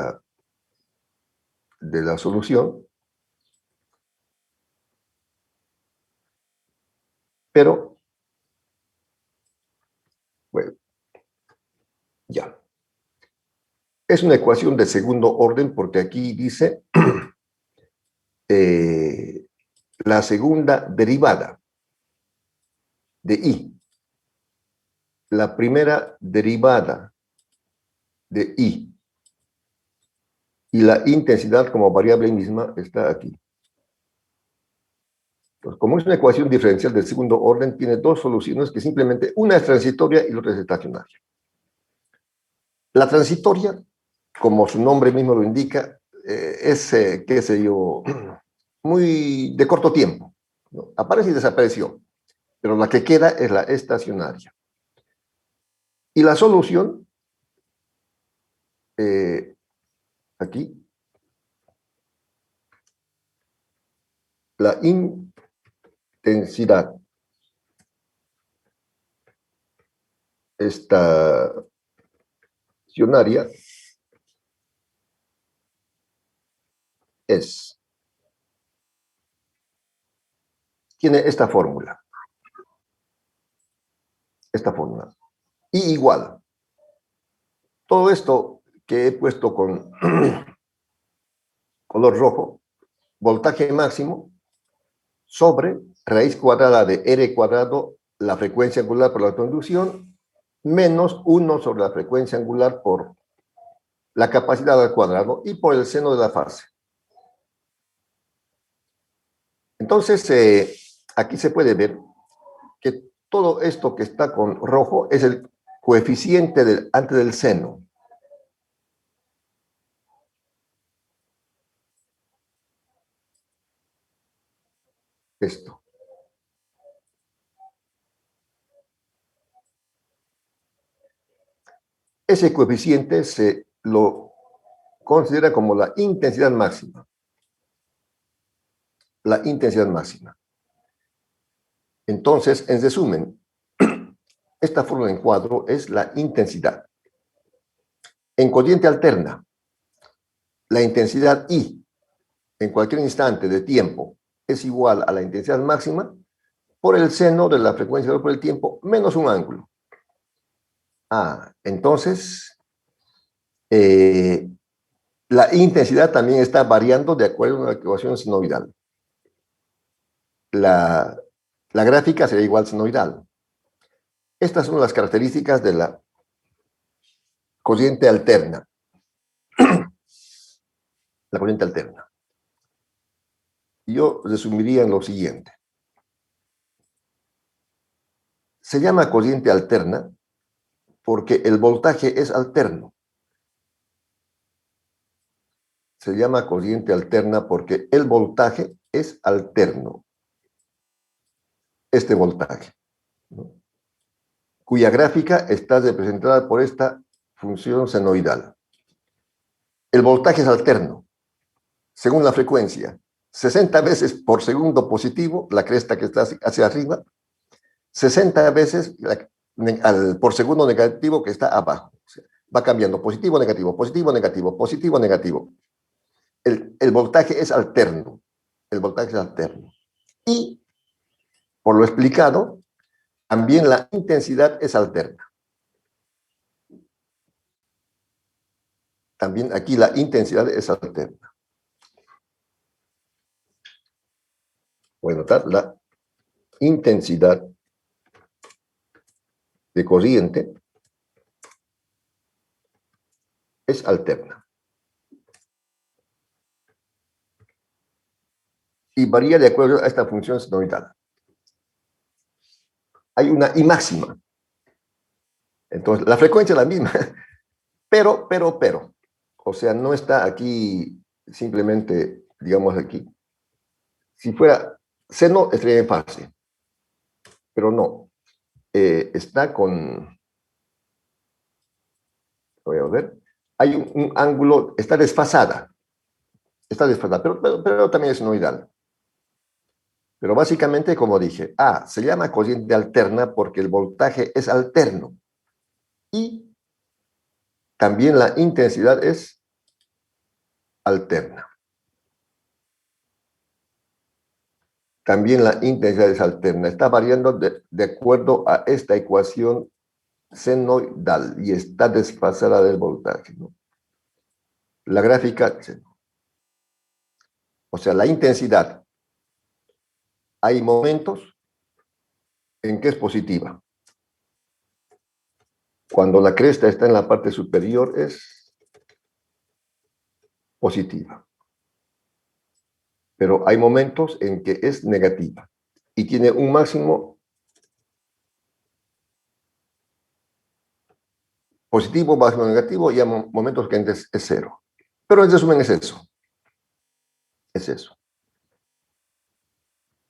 la solución, pero, bueno, ya. Es una ecuación de segundo orden porque aquí dice la segunda derivada de I. La primera derivada de I. Y la intensidad como variable misma está aquí. Entonces, como es una ecuación diferencial del segundo orden, tiene dos soluciones que simplemente una es transitoria y la otra es estacionaria. La transitoria, como su nombre mismo lo indica, es, qué sé yo, muy de corto tiempo, ¿no? Aparece y desapareció, pero la que queda es la estacionaria. Y la solución, aquí, la intensidad estacionaria tiene esta fórmula. I igual. Todo esto que he puesto con color rojo, voltaje máximo sobre raíz cuadrada de R cuadrado, la frecuencia angular por la autoinducción, menos 1 sobre la frecuencia angular por la capacidad al cuadrado y por el seno de la fase. Entonces, aquí se puede ver que todo esto que está con rojo es el coeficiente antes del seno. Esto. Ese coeficiente se lo considera como la intensidad máxima. La intensidad máxima. Entonces, en resumen, esta fórmula en cuadro es la intensidad. En corriente alterna, la intensidad I en cualquier instante de tiempo es igual a la intensidad máxima por el seno de la frecuencia por el tiempo menos un ángulo. Entonces, la intensidad también está variando de acuerdo a una ecuación senoidal. La gráfica sería igual senoidal. Estas son las características de la corriente alterna. La corriente alterna. Yo resumiría en lo siguiente. Se llama corriente alterna porque el voltaje es alterno. Se llama corriente alterna porque el voltaje es alterno. Este voltaje, ¿no?, cuya gráfica está representada por esta función senoidal. El voltaje es alterno, según la frecuencia. 60 veces por segundo positivo, la cresta que está hacia arriba, 60 veces por segundo negativo que está abajo. O sea, va cambiando positivo, negativo, positivo, negativo, positivo, negativo. El voltaje es alterno. El voltaje es alterno. Y, por lo explicado, también la intensidad es alterna. También aquí la intensidad es alterna. Voy a notar la intensidad de corriente es alterna. Y varía de acuerdo a esta función senoidal. Hay una I máxima. Entonces, la frecuencia es la misma, pero. O sea, no está aquí simplemente, digamos aquí. Si fuera seno, estaría en fase. Pero no. Está con... Voy a ver. Hay un ángulo, está desfasada. Está desfasada, pero también es senoidal. Pero básicamente, como dije, se llama corriente alterna porque el voltaje es alterno. Y también la intensidad es alterna. También la intensidad es alterna. Está variando de acuerdo a esta ecuación senoidal y está desfasada del voltaje, ¿no? La gráfica, o sea, la intensidad. Hay momentos en que es positiva. Cuando la cresta está en la parte superior es positiva. Pero hay momentos en que es negativa y tiene un máximo positivo, máximo negativo, y hay momentos que es cero. Pero en resumen es eso. Es eso.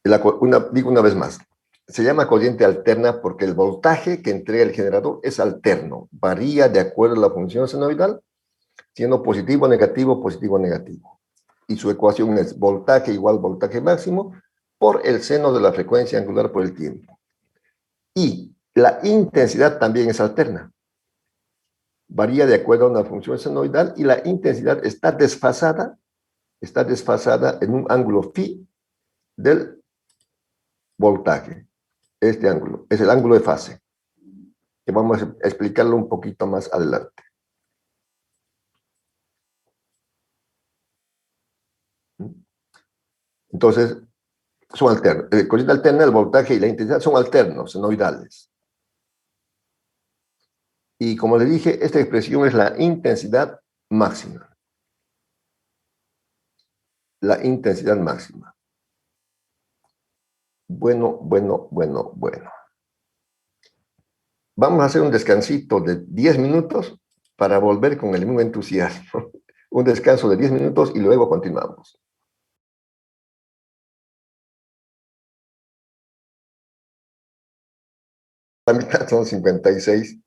Digo una vez más. Se llama corriente alterna porque el voltaje que entrega el generador es alterno. Varía de acuerdo a la función senoidal, siendo positivo, negativo, positivo, negativo. Y su ecuación es voltaje igual voltaje máximo por el seno de la frecuencia angular por el tiempo. Y la intensidad también es alterna. Varía de acuerdo a una función senoidal y la intensidad está desfasada en un ángulo phi del voltaje. Este ángulo es el ángulo de fase, que vamos a explicarlo un poquito más adelante. Entonces, son alternos. Corriente alterna, el voltaje y la intensidad son alternos, senoidales. Y como le dije, esta expresión es la intensidad máxima. La intensidad máxima. Bueno. Vamos a hacer un descansito de 10 minutos para volver con el mismo entusiasmo. Un descanso de 10 minutos y luego continuamos. La mitad son 56.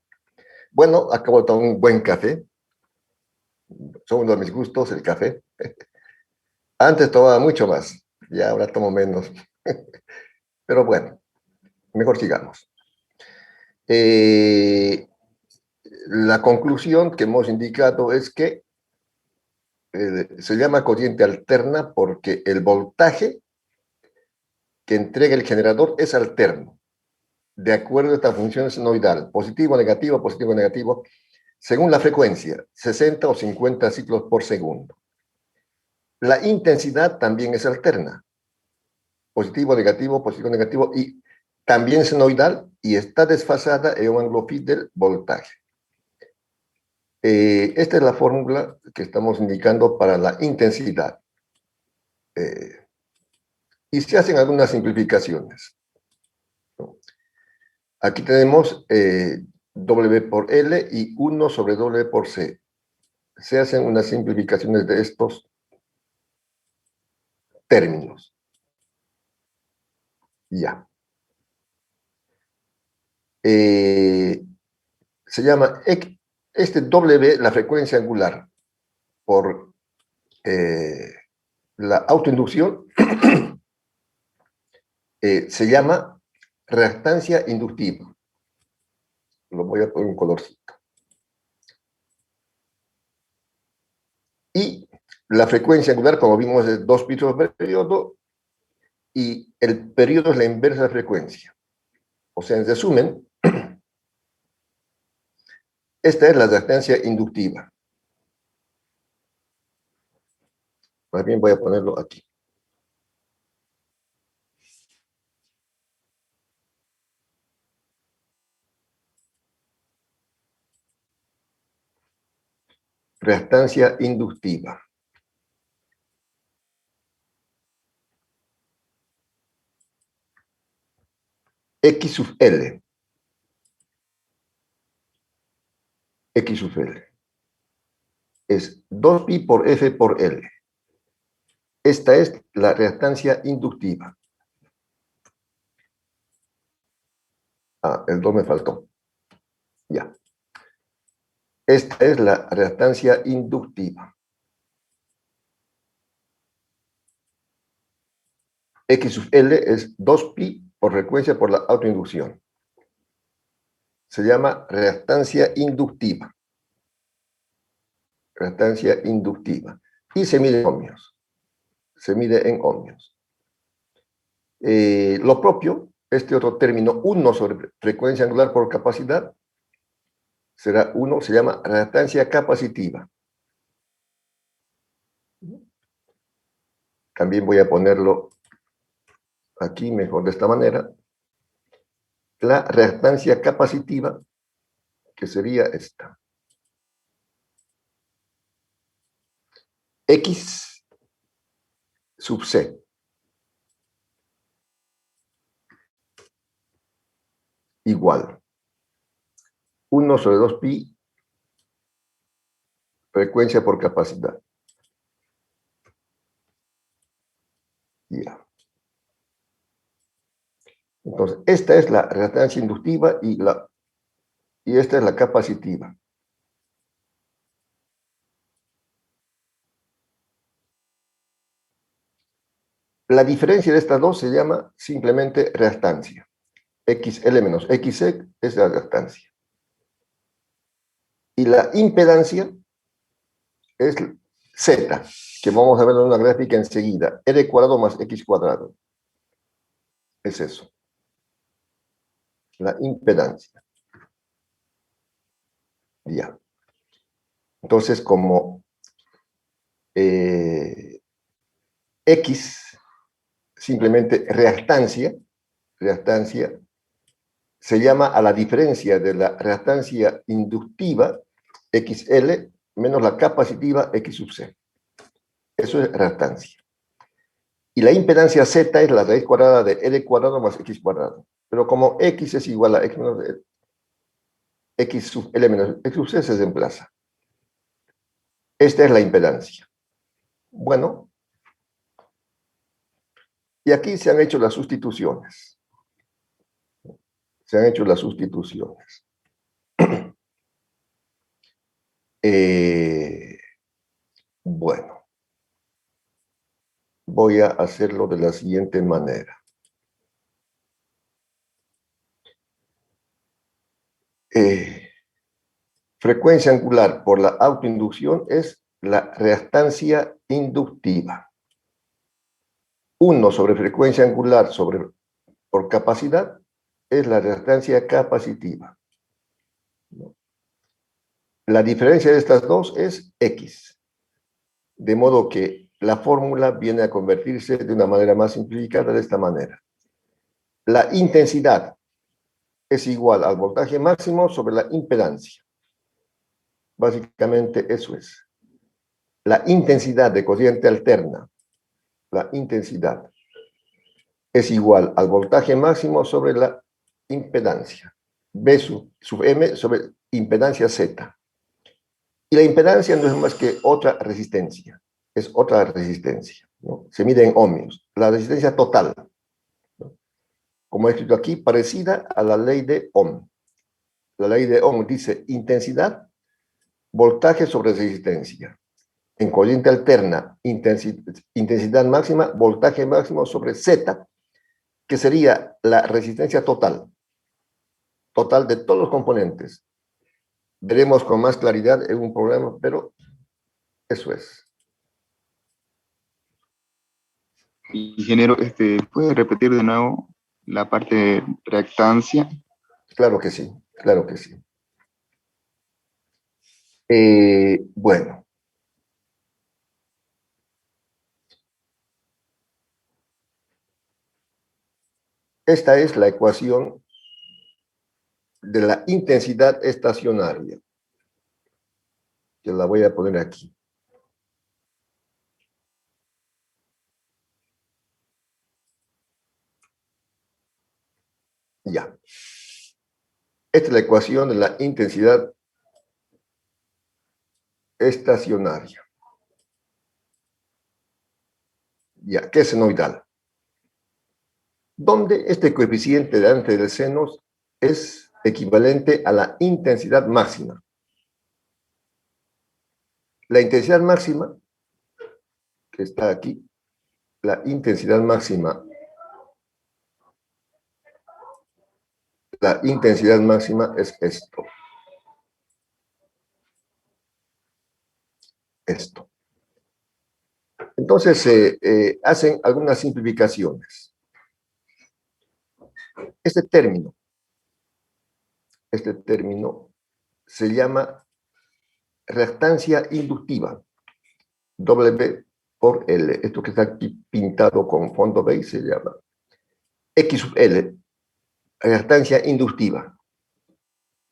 Bueno, acabo de tomar un buen café. Son uno de mis gustos, el café. Antes tomaba mucho más, y ahora tomo menos. Pero bueno, Mejor sigamos. La conclusión que hemos indicado es que se llama corriente alterna porque el voltaje que entrega el generador es alterno, de acuerdo a esta función senoidal, positivo, negativo, según la frecuencia, 60 o 50 ciclos por segundo. La intensidad también es alterna, positivo, negativo, y también senoidal, y está desfasada en un ángulo phi del voltaje. Esta es la fórmula que estamos indicando para la intensidad. Y se hacen algunas simplificaciones. Aquí tenemos W por L y 1 sobre W por C. Se hacen unas simplificaciones de estos términos. Ya. Se llama este W, la frecuencia angular, por la autoinducción, se llama reactancia inductiva. Lo voy a poner un colorcito. Y la frecuencia angular, como vimos, es 2 pi sobre periodo, y el periodo es la inversa de frecuencia. O sea, en resumen, esta es la reactancia inductiva. Más bien voy a ponerlo aquí. Reactancia inductiva. X sub L. X sub L. Es 2pi por F por L. Esta es la reactancia inductiva. El 2 me faltó. Ya. Esta es la reactancia inductiva. X sub L es 2pi por frecuencia por la autoinducción. Se llama reactancia inductiva. Reactancia inductiva. Y se mide en ohmios. Se mide en ohmios. Lo propio, este otro término, 1 sobre frecuencia angular por capacidad, será 1, se llama reactancia capacitiva. También voy a ponerlo aquí mejor de esta manera. La reactancia capacitiva, que sería esta. X sub C. Igual. 1 sobre 2pi frecuencia por capacidad. Ya. Entonces, esta es la reactancia inductiva y esta es la capacitiva. La diferencia de estas dos se llama simplemente reactancia. XL menos XC es la reactancia. Y la impedancia es Z, que vamos a ver en una gráfica enseguida. R cuadrado más X cuadrado. Es eso. La impedancia. Ya. Entonces, como X, simplemente reactancia, se llama a la diferencia de la reactancia inductiva, XL, menos la capacitiva, X sub C. Eso es reactancia. Y la impedancia Z es la raíz cuadrada de R cuadrado más X cuadrado. Pero como X es igual a X menos X sub L menos X sub C, se reemplaza. Esta es la impedancia. Bueno. Y aquí se han hecho las sustituciones. Se han hecho las sustituciones. Bueno. Voy a hacerlo de la siguiente manera. frecuencia angular por la autoinducción es la reactancia inductiva. 1 sobre frecuencia angular por capacidad es la reactancia capacitiva. La diferencia de estas dos es X. De modo que la fórmula viene a convertirse de una manera más simplificada de esta manera. La intensidad es igual al voltaje máximo sobre la impedancia. Básicamente eso es. La intensidad de corriente alterna, la intensidad, es igual al voltaje máximo sobre la impedancia. B sub M sobre impedancia Z. Y la impedancia no es más que otra resistencia. Es otra resistencia, ¿no? Se mide en ohmios. La resistencia total, ¿no? Como he escrito aquí, parecida a la ley de Ohm. La ley de Ohm dice intensidad, voltaje sobre resistencia. En corriente alterna, intensidad máxima, voltaje máximo sobre Z, que sería la resistencia total. Total de todos los componentes. Veremos con más claridad en un problema, pero eso es. Ingeniero, ¿puede repetir de nuevo la parte de reactancia? Claro que sí, claro que sí. Bueno. Esta es la ecuación de la intensidad estacionaria. Yo la voy a poner aquí. Ya. Esta es la ecuación de la intensidad estacionaria. Ya, que es senoidal. Donde este coeficiente delante del seno es equivalente a la intensidad máxima. La intensidad máxima, que está aquí, la intensidad máxima, es esto. Esto. Entonces, hacen algunas simplificaciones. Este término se llama reactancia inductiva, W por L. Esto que está aquí pintado con fondo beige se llama X sub L, reactancia inductiva.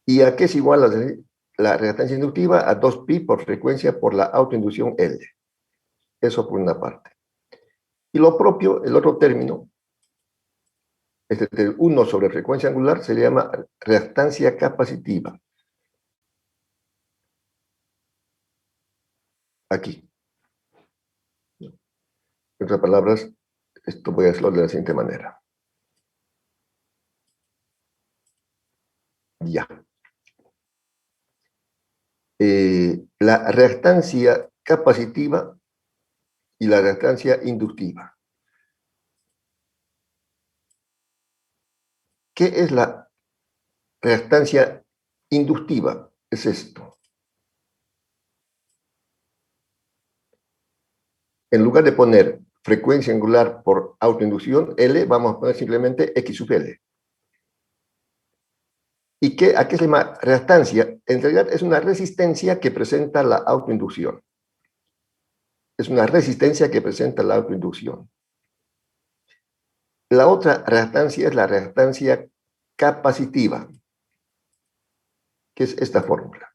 ¿Y a qué es igual la reactancia inductiva? A 2pi por frecuencia por la autoinducción L. Eso por una parte. Y lo propio, el otro término, del 1 sobre frecuencia angular, se le llama reactancia capacitiva. Aquí. En otras palabras, esto voy a hacerlo de la siguiente manera. Ya. La reactancia capacitiva y la reactancia inductiva. ¿Qué es la reactancia inductiva? Es esto. En lugar de poner frecuencia angular por autoinducción, L, vamos a poner simplemente X sub L. ¿Y a qué se llama reactancia? En realidad es una resistencia que presenta la autoinducción. Es una resistencia que presenta la autoinducción. La otra reactancia es la reactancia capacitiva, que es esta fórmula.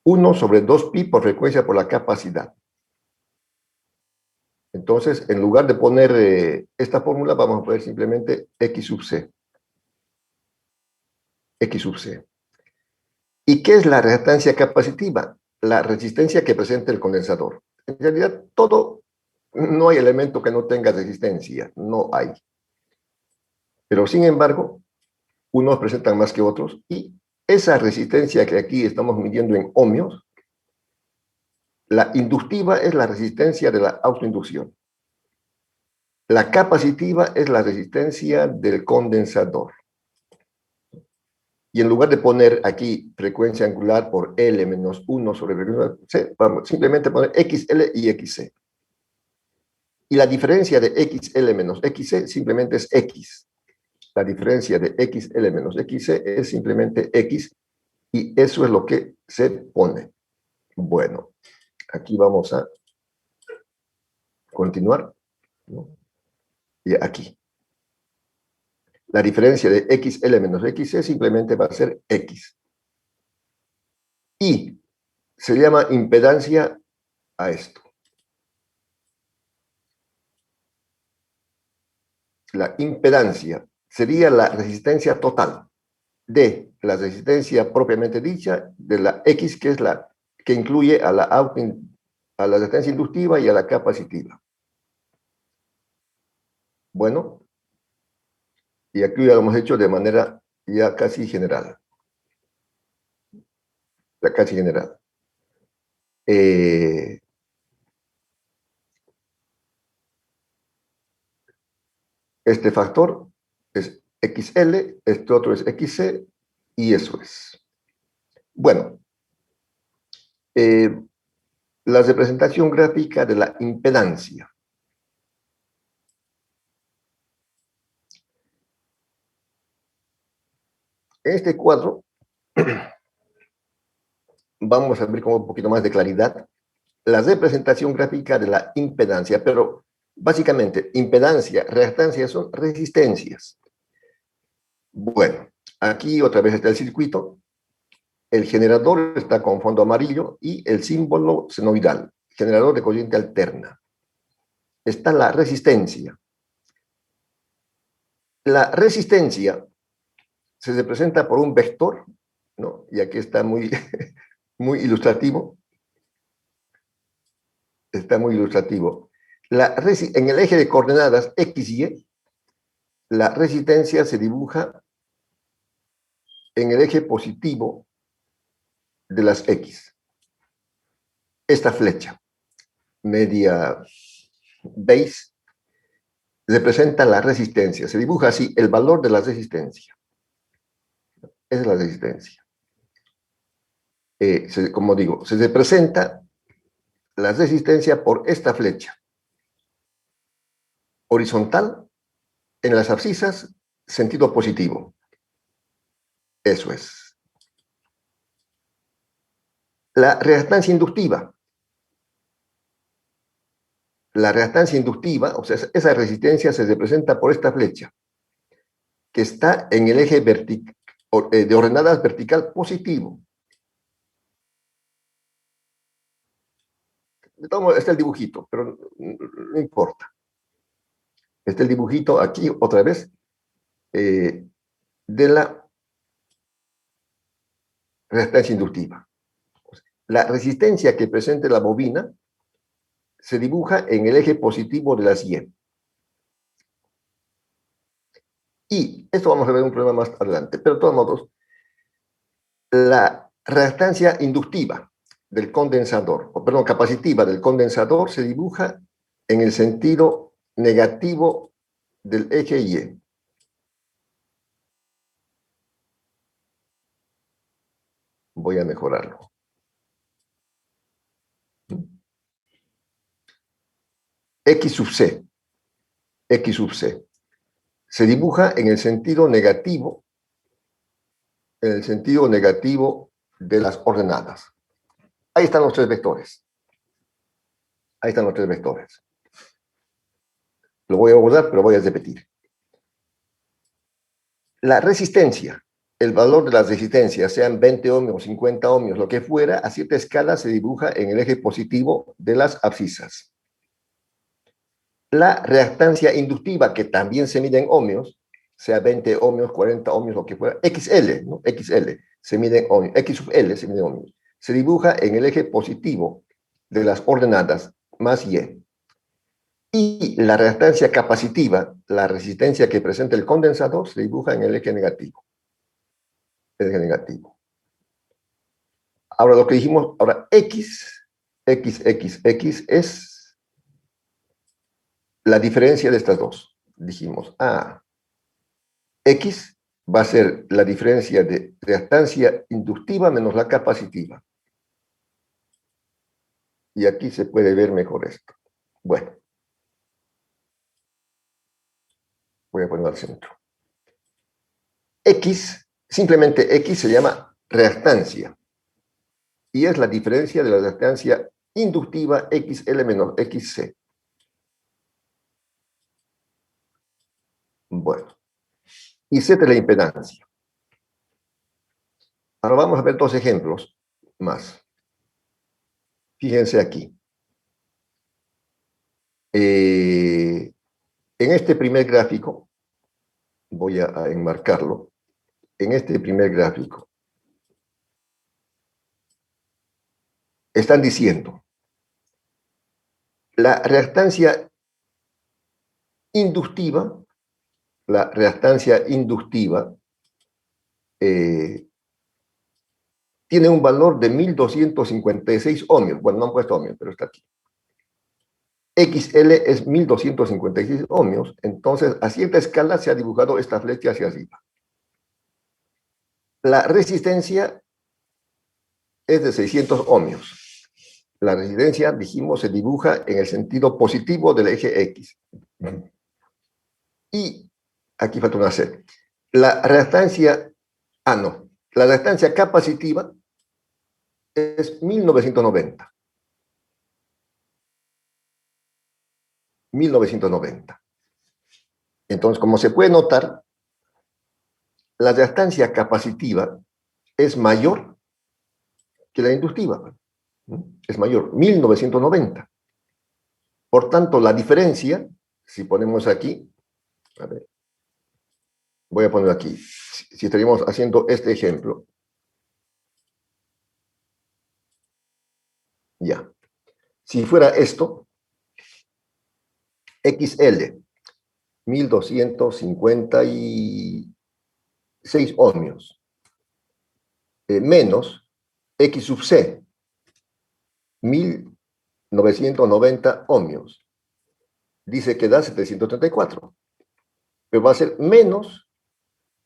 1 sobre 2pi por frecuencia por la capacidad. Entonces, en lugar de poner esta fórmula, vamos a poner simplemente X sub C. X sub C. ¿Y qué es la reactancia capacitiva? La resistencia que presenta el condensador. En realidad, no hay elemento que no tenga resistencia, no hay. Pero sin embargo, unos presentan más que otros, y esa resistencia que aquí estamos midiendo en ohmios, la inductiva es la resistencia de la autoinducción. La capacitiva es la resistencia del condensador. Y en lugar de poner aquí frecuencia angular por L menos 1 sobre frecuencia C, vamos simplemente poner XL y XC. Y la diferencia de XL menos XC simplemente es X. La diferencia de XL menos XC es simplemente X, y eso es lo que se pone. Bueno, aquí vamos a continuar, ¿no? Y aquí. La diferencia de XL menos XC simplemente va a ser X. Y se llama impedancia a esto. La impedancia sería la resistencia total de la resistencia propiamente dicha de la X, que es la que incluye a la resistencia inductiva y a la capacitiva. Bueno, y aquí ya lo hemos hecho de manera ya casi general. Ya casi general. Este factor es XL, este otro es XC, y eso es. Bueno, la representación gráfica de la impedancia. En este cuadro vamos a ver con un poquito más de claridad la representación gráfica de la impedancia, pero básicamente impedancia, reactancia son resistencias. Bueno, aquí otra vez está el circuito, el generador está con fondo amarillo y el símbolo senoidal, generador de corriente alterna. Está la resistencia. La resistencia se representa por un vector, ¿no? Y aquí está muy, muy ilustrativo. Está muy ilustrativo. En el eje de coordenadas X y Y, la resistencia se dibuja en el eje positivo de las X. Esta flecha, media base, representa la resistencia. Se dibuja así el valor de la resistencia. Esa es la resistencia. Como digo, se representa la resistencia por esta flecha. Horizontal, en las abscisas, sentido positivo. Eso es. La reactancia inductiva. La reactancia inductiva, o sea, esa resistencia se representa por esta flecha, que está en el eje de ordenadas vertical positivo. Está el dibujito, pero no importa. Está el dibujito aquí, otra vez, de la reactancia inductiva. La resistencia que presente la bobina se dibuja en el eje positivo de las Y. Y esto vamos a ver un problema más adelante, pero de todos modos, la reactancia inductiva del condensador, o perdón, capacitiva del condensador se dibuja en el sentido negativo del eje Y. Voy a mejorarlo. X sub C. X sub C. Se dibuja en el sentido negativo, de las ordenadas. Ahí están los tres vectores. Ahí están los tres vectores. Lo voy a abordar, pero voy a repetir. La resistencia, el valor de las resistencias, sean 20 ohmios, 50 ohmios, lo que fuera, a cierta escala se dibuja en el eje positivo de las abscisas. La reactancia inductiva, que también se mide en ohmios, sea 20 ohmios, 40 ohmios, lo que fuera, XL, ¿no? XL, se mide en ohmios, X sub L se mide en ohmios. Se dibuja en el eje positivo de las ordenadas más Y. Y la reactancia capacitiva, la resistencia que presenta el condensador, se dibuja en el eje negativo. El eje negativo. Ahora lo que dijimos, ahora X es la diferencia de estas dos. Dijimos, X va a ser la diferencia de reactancia inductiva menos la capacitiva. Y aquí se puede ver mejor esto. Bueno. Voy a ponerlo al centro. X, simplemente X se llama reactancia. Y es la diferencia de la reactancia inductiva XL menos XC. Bueno. Y Z es la impedancia. Ahora vamos a ver dos ejemplos más. Fíjense aquí. En este primer gráfico, voy a enmarcarlo. En este primer gráfico, están diciendo, la reactancia inductiva tiene un valor de 1256 ohmios. Bueno, no han puesto ohmios, pero está aquí. XL es 1256 ohmios, entonces a cierta escala se ha dibujado esta flecha hacia arriba. La resistencia es de 600 ohmios. La resistencia, dijimos, se dibuja en el sentido positivo del eje X. Y aquí falta una C. La reactancia, la reactancia capacitiva es 1990. 1990. Entonces, como se puede notar, la reactancia capacitiva es mayor que la inductiva. Es mayor, 1990. Por tanto, la diferencia, si ponemos aquí, a ver, voy a poner aquí, si estaríamos haciendo este ejemplo, ya. Si fuera esto, XL, 1256 ohmios, menos X sub C, 1990 ohmios. Dice que da 734, pero va a ser menos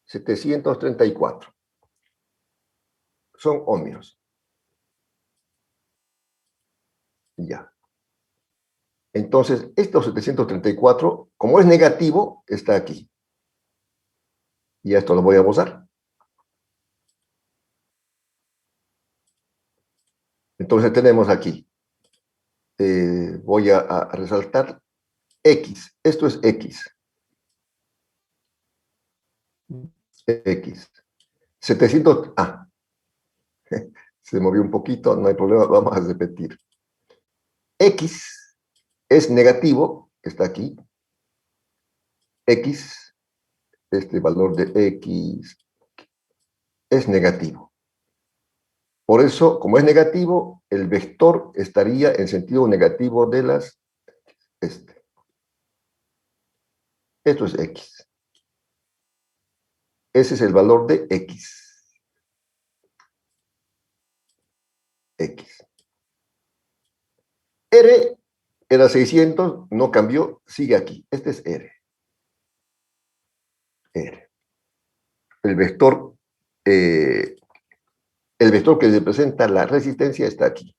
734. Son ohmios. Ya. Entonces, estos 734, como es negativo, está aquí. Y esto lo voy a borrar. Entonces tenemos aquí, voy a resaltar X. Esto es X. X. 700, se movió un poquito, no hay problema, vamos a repetir. X es negativo, está aquí. X, este valor de X es negativo. Por eso, como es negativo, el vector estaría en sentido negativo de las Esto es X. Ese es el valor de X. X. R era 600, no cambió, sigue aquí. Este es R. R. El vector que representa la resistencia está aquí.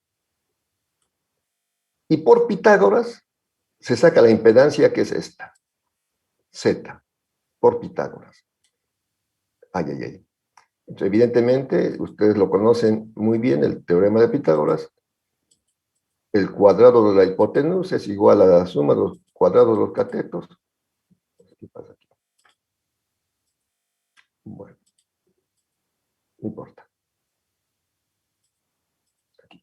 Y por Pitágoras se saca la impedancia, que es esta. Z. Por Pitágoras. Entonces, evidentemente, ustedes lo conocen muy bien, el teorema de Pitágoras. El cuadrado de la hipotenusa es igual a la suma de los cuadrados de los catetos. ¿Qué pasa aquí? Bueno, no importa. Aquí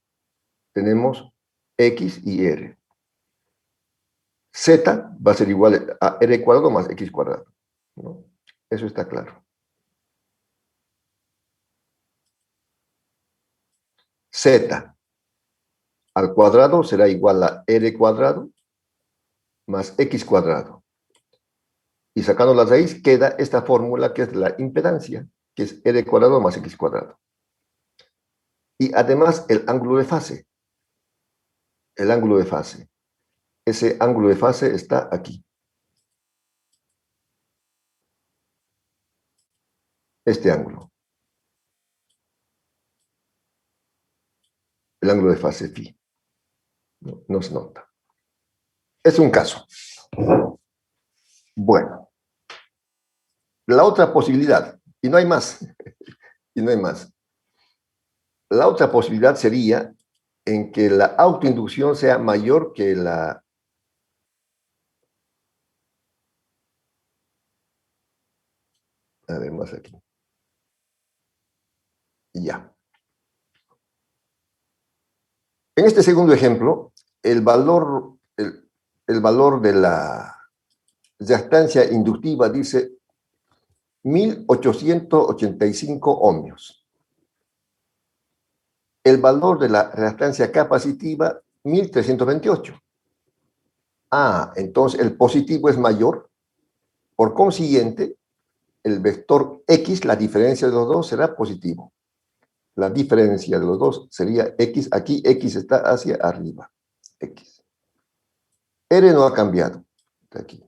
tenemos X y R. Z va a ser igual a R cuadrado más X cuadrado, ¿no? Eso está claro. Z al cuadrado será igual a R cuadrado más X cuadrado. Y sacando la raíz queda esta fórmula que es la impedancia, que es R cuadrado más X cuadrado. Y además el ángulo de fase. El ángulo de fase. Ese ángulo de fase está aquí. este ángulo. El ángulo de fase phi. No se nota. Es un caso. Bueno. La otra posibilidad, y no hay más, y no hay más. La otra posibilidad sería en que la autoinducción sea mayor que la... A ver, más aquí. Ya. En este segundo ejemplo, el valor de la reactancia inductiva dice 1885 ohmios. El valor de la reactancia capacitiva, 1328. Entonces el positivo es mayor. Por consiguiente, el vector X, la diferencia de los dos, será positivo. La diferencia de los dos sería X. Aquí X está hacia arriba. X. R no ha cambiado. De aquí.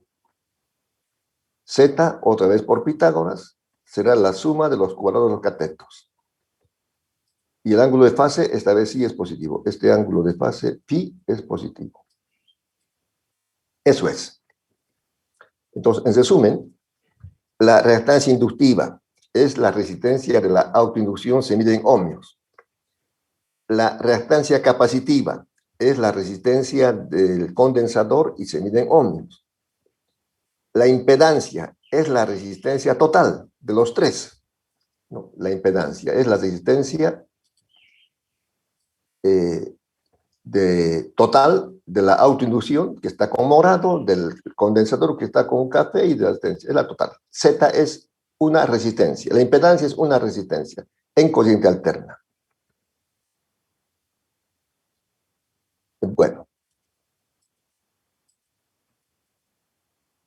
Z, otra vez por Pitágoras, será la suma de los cuadrados de los catetos. Y el ángulo de fase, esta vez sí es positivo. Este ángulo de fase, phi, es positivo. Eso es. Entonces, en resumen, la reactancia inductiva es la resistencia de la autoinducción, se mide en ohmios. La reactancia capacitiva es la resistencia del condensador y se mide en ohmios. La impedancia es la resistencia total de los tres. ¿No? La impedancia es la resistencia total de la autoinducción, que está con morado, del condensador, que está con café, y de la resistencia. Es la total. Z es una resistencia. La impedancia es una resistencia en corriente alterna. Bueno.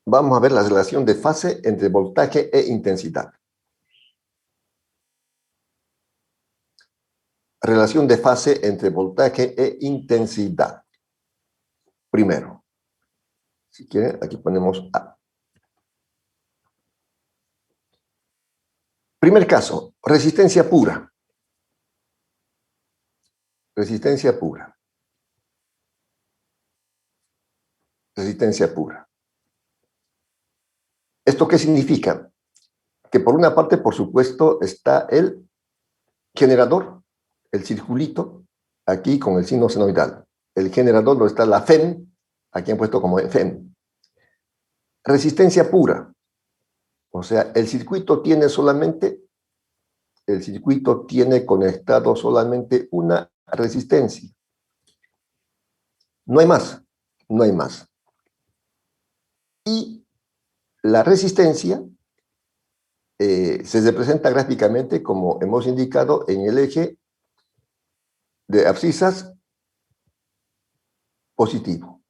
Vamos a ver la relación de fase entre voltaje e intensidad. Relación de fase entre voltaje e intensidad. Primero, si quieren, aquí ponemos A. Primer caso, resistencia pura. Resistencia pura. Resistencia pura. ¿Esto qué significa? Que por una parte, por supuesto, está el generador, el circulito, aquí con el signo senoidal. El generador lo está la FEM, aquí han puesto como FEM. Resistencia pura. O sea, el circuito tiene conectado solamente una resistencia. No hay más, no hay más. Y la resistencia se representa gráficamente, como hemos indicado, en el eje de abscisas positivo.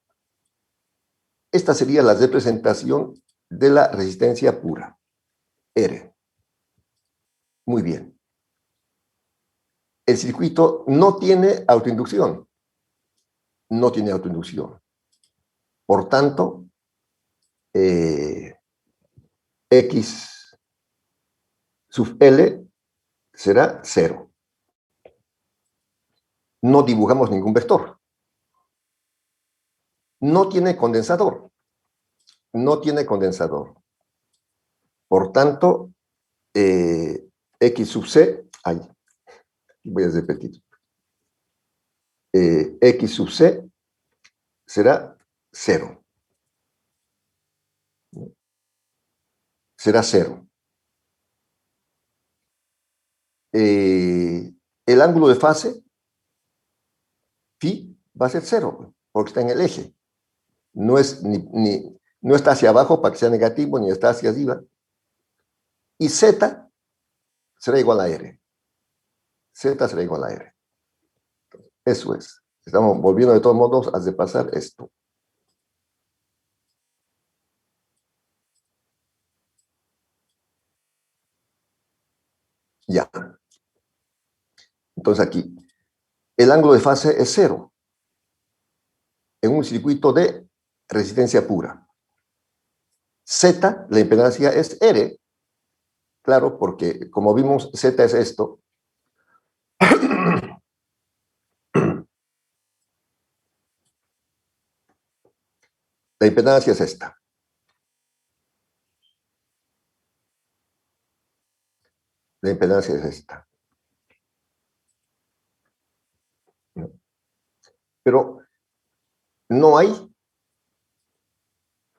Esta sería la representación de la resistencia pura, R. Muy bien. El circuito no tiene autoinducción. No tiene autoinducción. Por tanto, X sub L será 0. No dibujamos ningún vector. No tiene condensador. No tiene condensador. Por tanto, X sub C, voy a repetir. X sub C será 0. Será 0. El ángulo de fase, phi, va a ser 0, porque está en el eje. No está hacia abajo para que sea negativo, ni está hacia arriba. Y Z será igual a R. Z será igual a R. Eso es. Estamos volviendo de todos modos a repasar esto. Ya. Entonces aquí, el ángulo de fase es 0 en un circuito de resistencia pura. Z, la impedancia es R, claro, porque como vimos, Z es esto. La impedancia es esta. La impedancia es esta. Pero no hay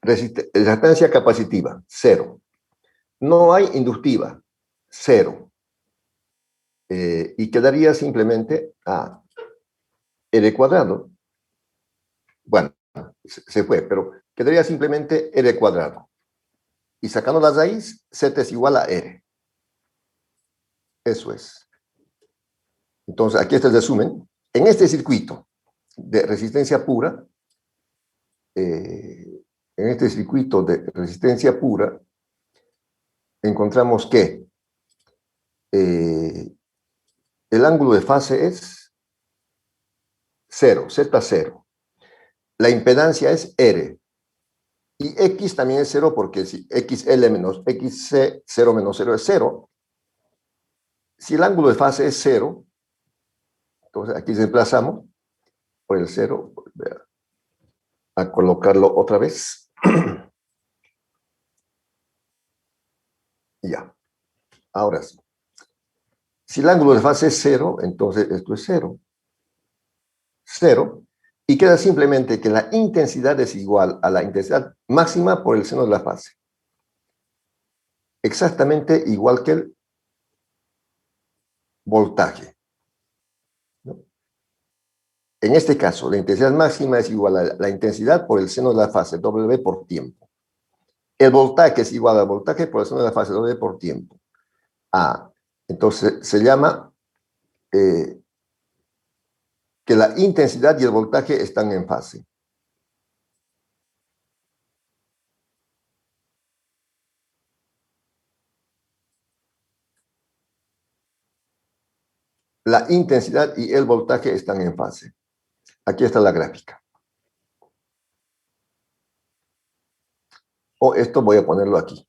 resistencia capacitiva, 0. No hay inductiva, 0. Y quedaría simplemente a R cuadrado. Bueno, se fue, pero quedaría simplemente R cuadrado. Y sacando las raíz, Z es igual a R. Eso es. Entonces, aquí está el resumen. En este circuito de resistencia pura, encontramos que el ángulo de fase es 0, Z0. La impedancia es R. Y X también es 0 porque si XL menos XC, 0 menos 0 es 0. Si el ángulo de fase es 0, entonces aquí reemplazamos por el 0. A colocarlo otra vez. Ya. Ahora sí. Si el ángulo de fase es 0, entonces esto es 0. 0. Y queda simplemente que la intensidad es igual a la intensidad máxima por el seno de la fase. Exactamente igual que el voltaje. ¿No? En este caso, la intensidad máxima es igual a la intensidad por el seno de la fase, W por tiempo. El voltaje es igual al voltaje por el seno de la fase, W por tiempo. Entonces se llama que la intensidad y el voltaje están en fase. La intensidad y el voltaje están en fase. Aquí está la gráfica. O esto voy a ponerlo aquí.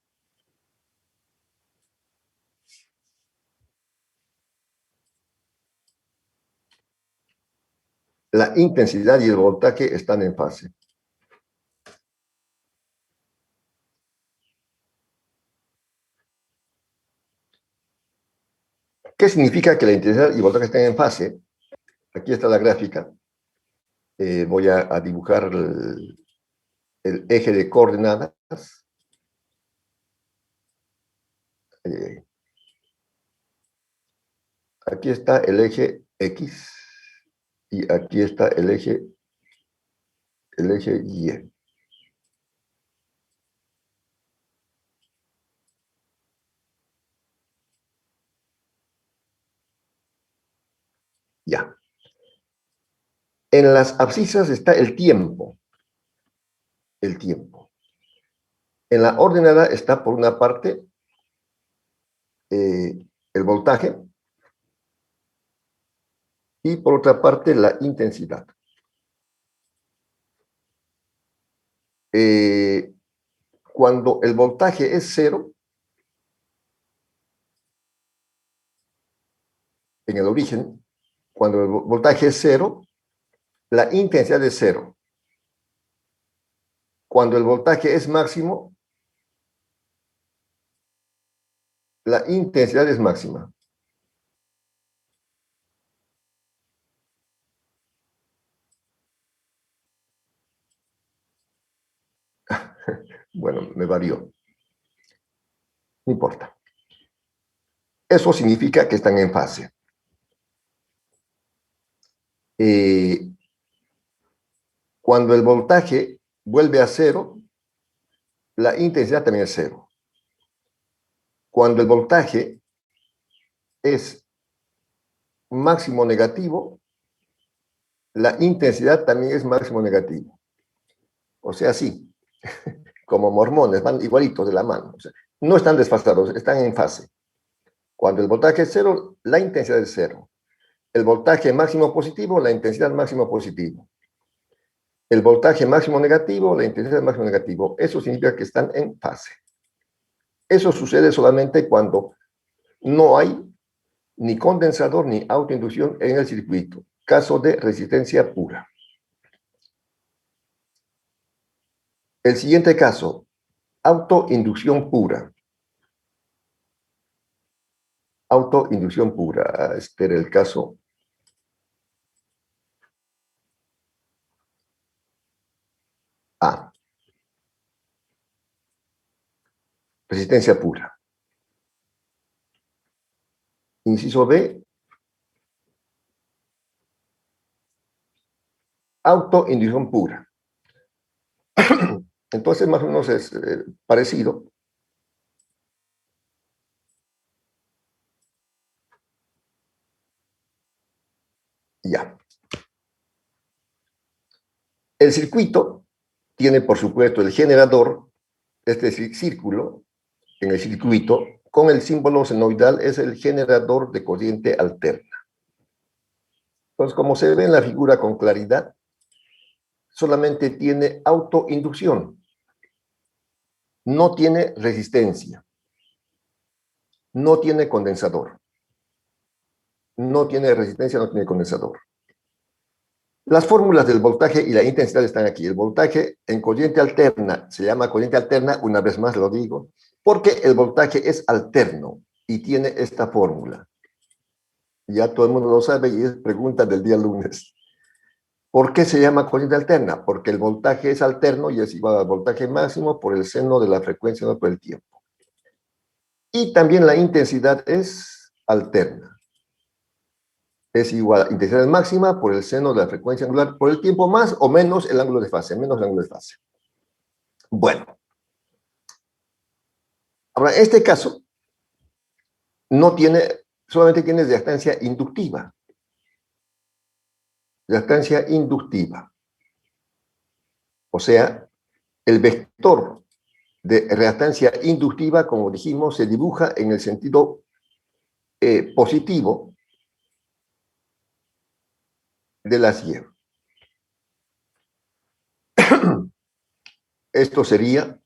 La intensidad y el voltaje están en fase. ¿Qué significa que la intensidad y el voltaje estén en fase? Aquí está la gráfica. Voy a dibujar el eje de coordenadas. Aquí está el eje X y aquí está el eje Y. Ya. En las abscisas está el tiempo. El tiempo. En la ordenada está por una parte el voltaje y por otra parte la intensidad. Cuando el voltaje es 0, en el origen, cuando el voltaje es 0, la intensidad es 0. Cuando el voltaje es máximo, la intensidad es máxima. Bueno, me varió. No importa. Eso significa que están en fase. Cuando el voltaje vuelve a 0, la intensidad también es 0. Cuando el voltaje es máximo negativo, la intensidad también es máximo negativo. O sea, sí, como mormones, van igualitos de la mano. O sea, no están desfasados, están en fase. Cuando el voltaje es 0, la intensidad es 0. El voltaje máximo positivo, la intensidad máximo positivo. El voltaje máximo negativo, la intensidad máximo negativo. Eso significa que están en fase. Eso sucede solamente cuando no hay ni condensador ni autoinducción en el circuito. Caso de resistencia pura. El siguiente caso, autoinducción pura. Autoinducción pura. Este era el caso A. Resistencia pura. Inciso B. Autoinducción pura. Entonces, más o menos es parecido. Ya. El circuito tiene, por supuesto, el generador, este círculo en el circuito, con el símbolo senoidal, es el generador de corriente alterna. Entonces, como se ve en la figura con claridad, solamente tiene autoinducción. No tiene resistencia. No tiene condensador. No tiene resistencia, no tiene condensador. Las fórmulas del voltaje y la intensidad están aquí. El voltaje en corriente alterna se llama corriente alterna, una vez más lo digo, porque el voltaje es alterno y tiene esta fórmula. Ya todo el mundo lo sabe y es pregunta del día lunes. ¿Por qué se llama corriente alterna? Porque el voltaje es alterno y es igual al voltaje máximo por el seno de la frecuencia, no por el tiempo. Y también la intensidad es alterna. Es igual a intensidad máxima por el seno de la frecuencia angular por el tiempo más o menos el ángulo de fase, menos el ángulo de fase. Bueno. Ahora, en este caso, no tiene, solamente tiene reactancia inductiva. Reactancia inductiva. O sea, el vector de reactancia inductiva, como dijimos, se dibuja en el sentido positivo de las Y. Esto sería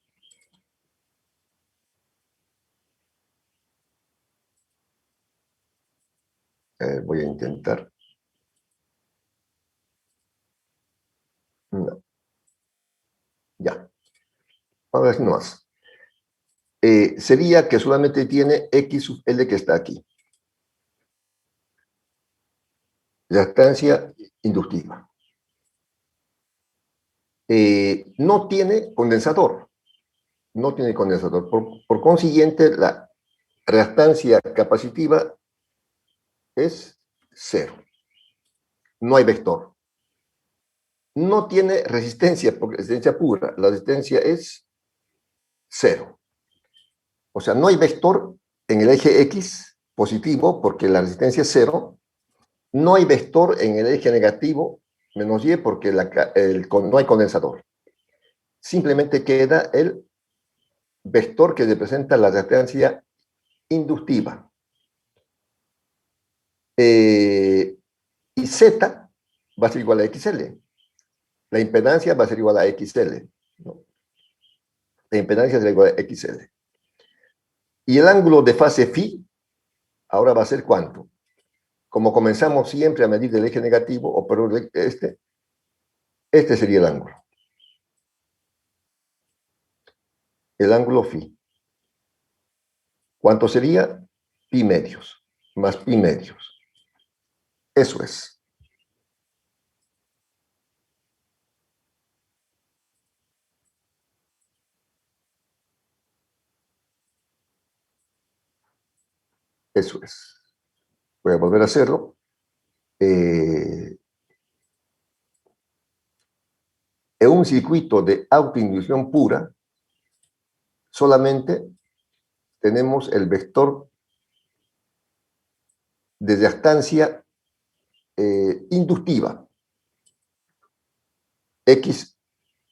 voy a intentar. No. Ya. Ahora sí no más. Sería que solamente tiene X sub L que está aquí. Reactancia inductiva. No tiene condensador. No tiene condensador. Por consiguiente, la reactancia capacitiva es 0. No hay vector. No tiene resistencia, porque resistencia pura. La resistencia es 0. O sea, no hay vector en el eje X positivo, porque la resistencia es 0. No hay vector en el eje negativo, menos Y, porque no hay condensador. Simplemente queda el vector que representa la reactancia inductiva. Y Z va a ser igual a XL. La impedancia va a ser igual a XL. ¿No? La impedancia será igual a XL. Y el ángulo de fase φ ahora va a ser ¿cuánto? Como comenzamos siempre a medir del eje negativo, o por este sería el ángulo. El ángulo φ. ¿Cuánto sería? Pi medios, más pi medios. Eso es. Eso es. Voy a volver a hacerlo. En un circuito de autoinducción pura, solamente tenemos el vector de reactancia inductiva, X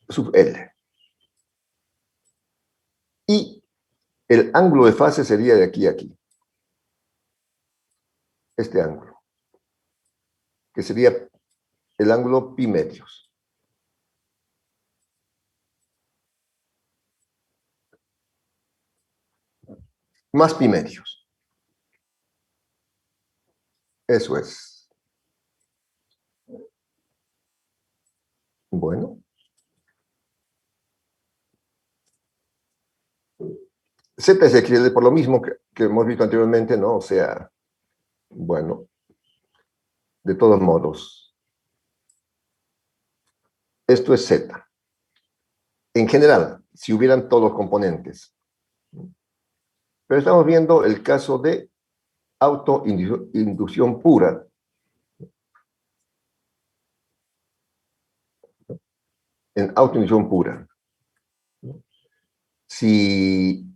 sub L. Y el ángulo de fase sería de aquí a aquí. Este ángulo, que sería el ángulo pi medios. más pi medios. Eso es. Bueno. Z es equilibrable por lo mismo que hemos visto anteriormente, ¿no? O sea, bueno, de todos modos, esto es Z. En general, si hubieran todos los componentes. Pero estamos viendo el caso de autoinducción pura. En autoinducción pura. Si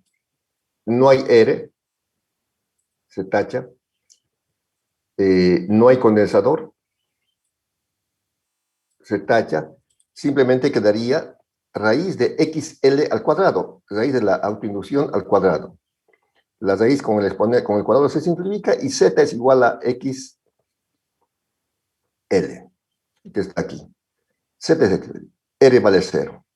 no hay R, se tacha, no hay condensador, se tacha, simplemente quedaría raíz de XL al cuadrado, raíz de la autoinducción al cuadrado. La raíz con el cuadrado se simplifica y Z es igual a XL, que está aquí. Z es XL, R vale 0.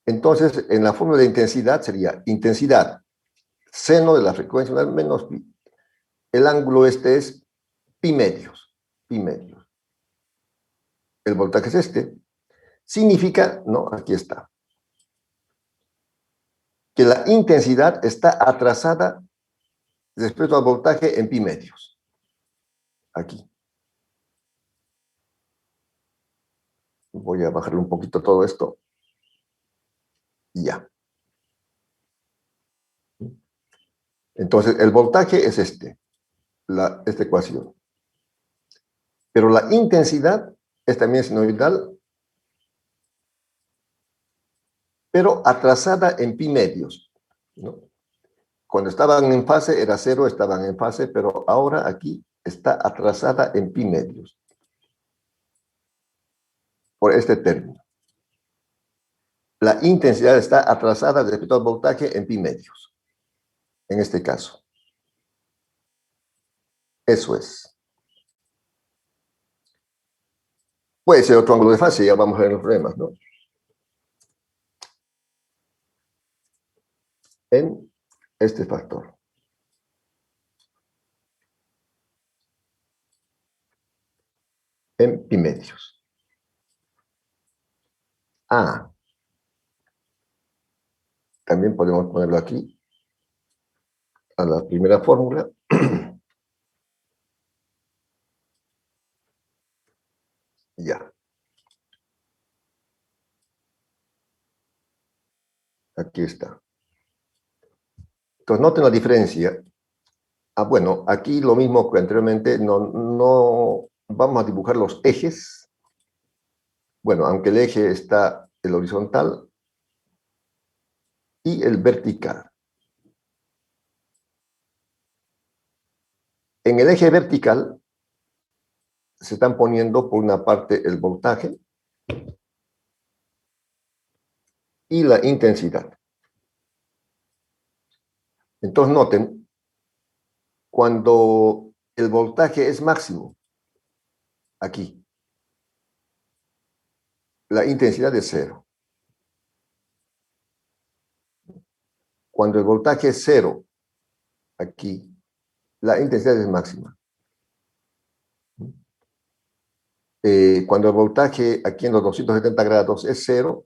Entonces en la fórmula de intensidad sería intensidad, seno de la frecuencia menos pi. El ángulo este es pi medios, pi medios. El voltaje es este. Significa, no, aquí está, que la intensidad está atrasada respecto al voltaje en pi medios. Aquí. Voy a bajarle un poquito todo esto. Ya. Entonces, el voltaje es esta ecuación. Pero la intensidad es también sinusoidal, pero atrasada en pi medios, ¿no? Cuando estaban en fase era 0, estaban en fase, pero ahora aquí está atrasada en pi medios. Por este término. La intensidad está atrasada respecto al voltaje en pi medios. En este caso. Eso es. Puede ser otro ángulo de fase, ya vamos a ver los problemas, ¿no? En este factor. En pi medios. También podemos ponerlo aquí, a la primera fórmula. Ya. Aquí está. Entonces, noten la diferencia. Bueno, aquí lo mismo que anteriormente, no vamos a dibujar los ejes. Bueno, aunque el eje está el horizontal y el vertical. En el eje vertical se están poniendo por una parte el voltaje y la intensidad. Entonces noten, cuando el voltaje es máximo, aquí, la intensidad es 0. Cuando el voltaje es 0, aquí, la intensidad es máxima. Cuando el voltaje aquí en los 270 grados es 0,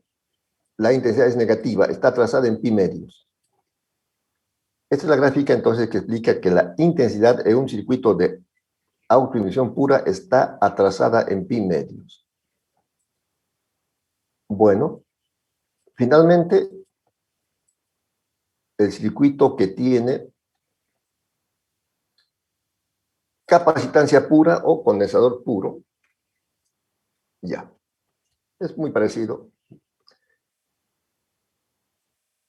la intensidad es negativa, está atrasada en pi medios. Esta es la gráfica entonces que explica que la intensidad en un circuito de autoinducción pura está atrasada en pi medios. Bueno, finalmente, el circuito que tiene capacitancia pura o condensador puro, ya, es muy parecido.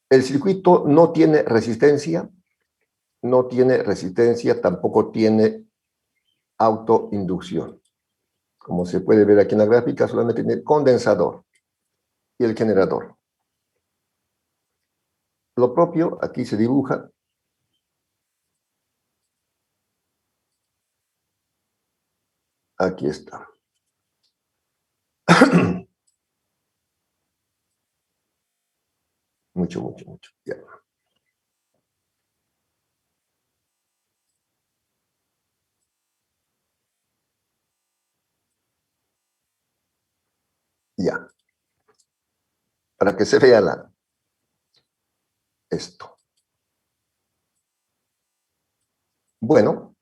El circuito no tiene resistencia, tampoco tiene autoinducción. Como se puede ver aquí en la gráfica, solamente tiene condensador y el generador. Lo propio aquí se dibuja. Aquí está. Mucho. Ya. para que se vea esto. Bueno,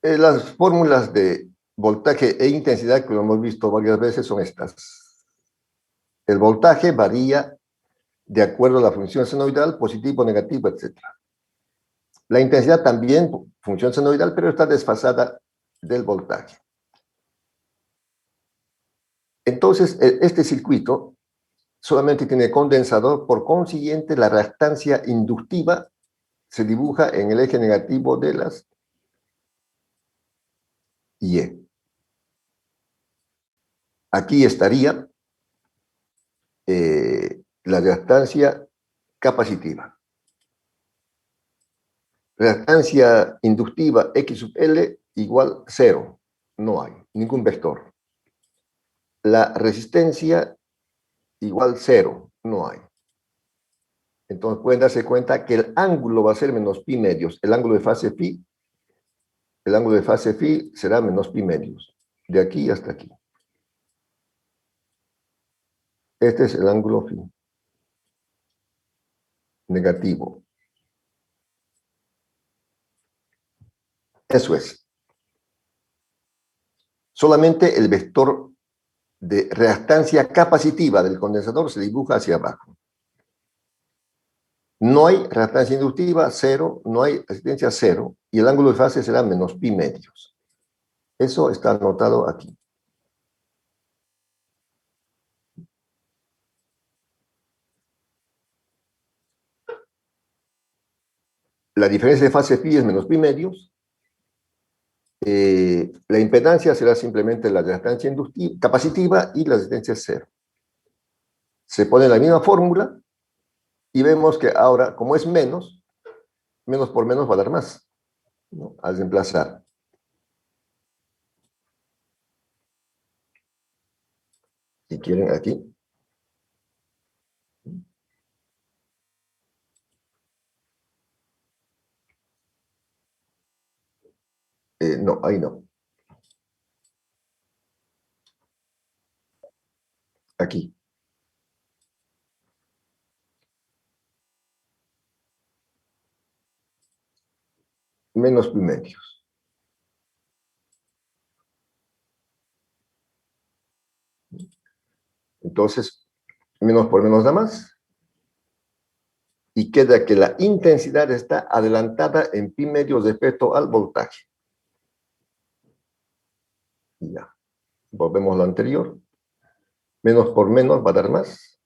las fórmulas de voltaje e intensidad que lo hemos visto varias veces son estas. El voltaje varía de acuerdo a la función senoidal, positivo, negativo, etc. La intensidad también, función senoidal, pero está desfasada del voltaje. Entonces, este circuito solamente tiene condensador, por consiguiente, la reactancia inductiva se dibuja en el eje negativo de las Y. Aquí estaría la reactancia capacitiva. Reactancia inductiva X sub L igual 0. No hay ningún vector. La resistencia igual 0. No hay. Entonces pueden darse cuenta que el ángulo va a ser menos pi medios. El ángulo de fase phi será menos pi medios. De aquí hasta aquí. Este es el ángulo phi. Negativo. Eso es. Solamente el vector de reactancia capacitiva del condensador se dibuja hacia abajo. No hay reactancia inductiva, 0, no hay resistencia, 0, y el ángulo de fase será menos pi medios. Eso está anotado aquí. La diferencia de fase pi es menos pi medios. La impedancia será simplemente la reactancia inductiva, capacitiva, y la resistencia es 0. Se pone la misma fórmula y vemos que ahora, como es menos por menos va a dar más, ¿no? Al reemplazar. Si quieren, aquí. No, ahí no. Aquí. Menos pi medios. Entonces, menos por menos da más. Y queda que la intensidad está adelantada en pi medios respecto al voltaje. Y ya. Volvemos a lo anterior. Menos por menos va a dar más.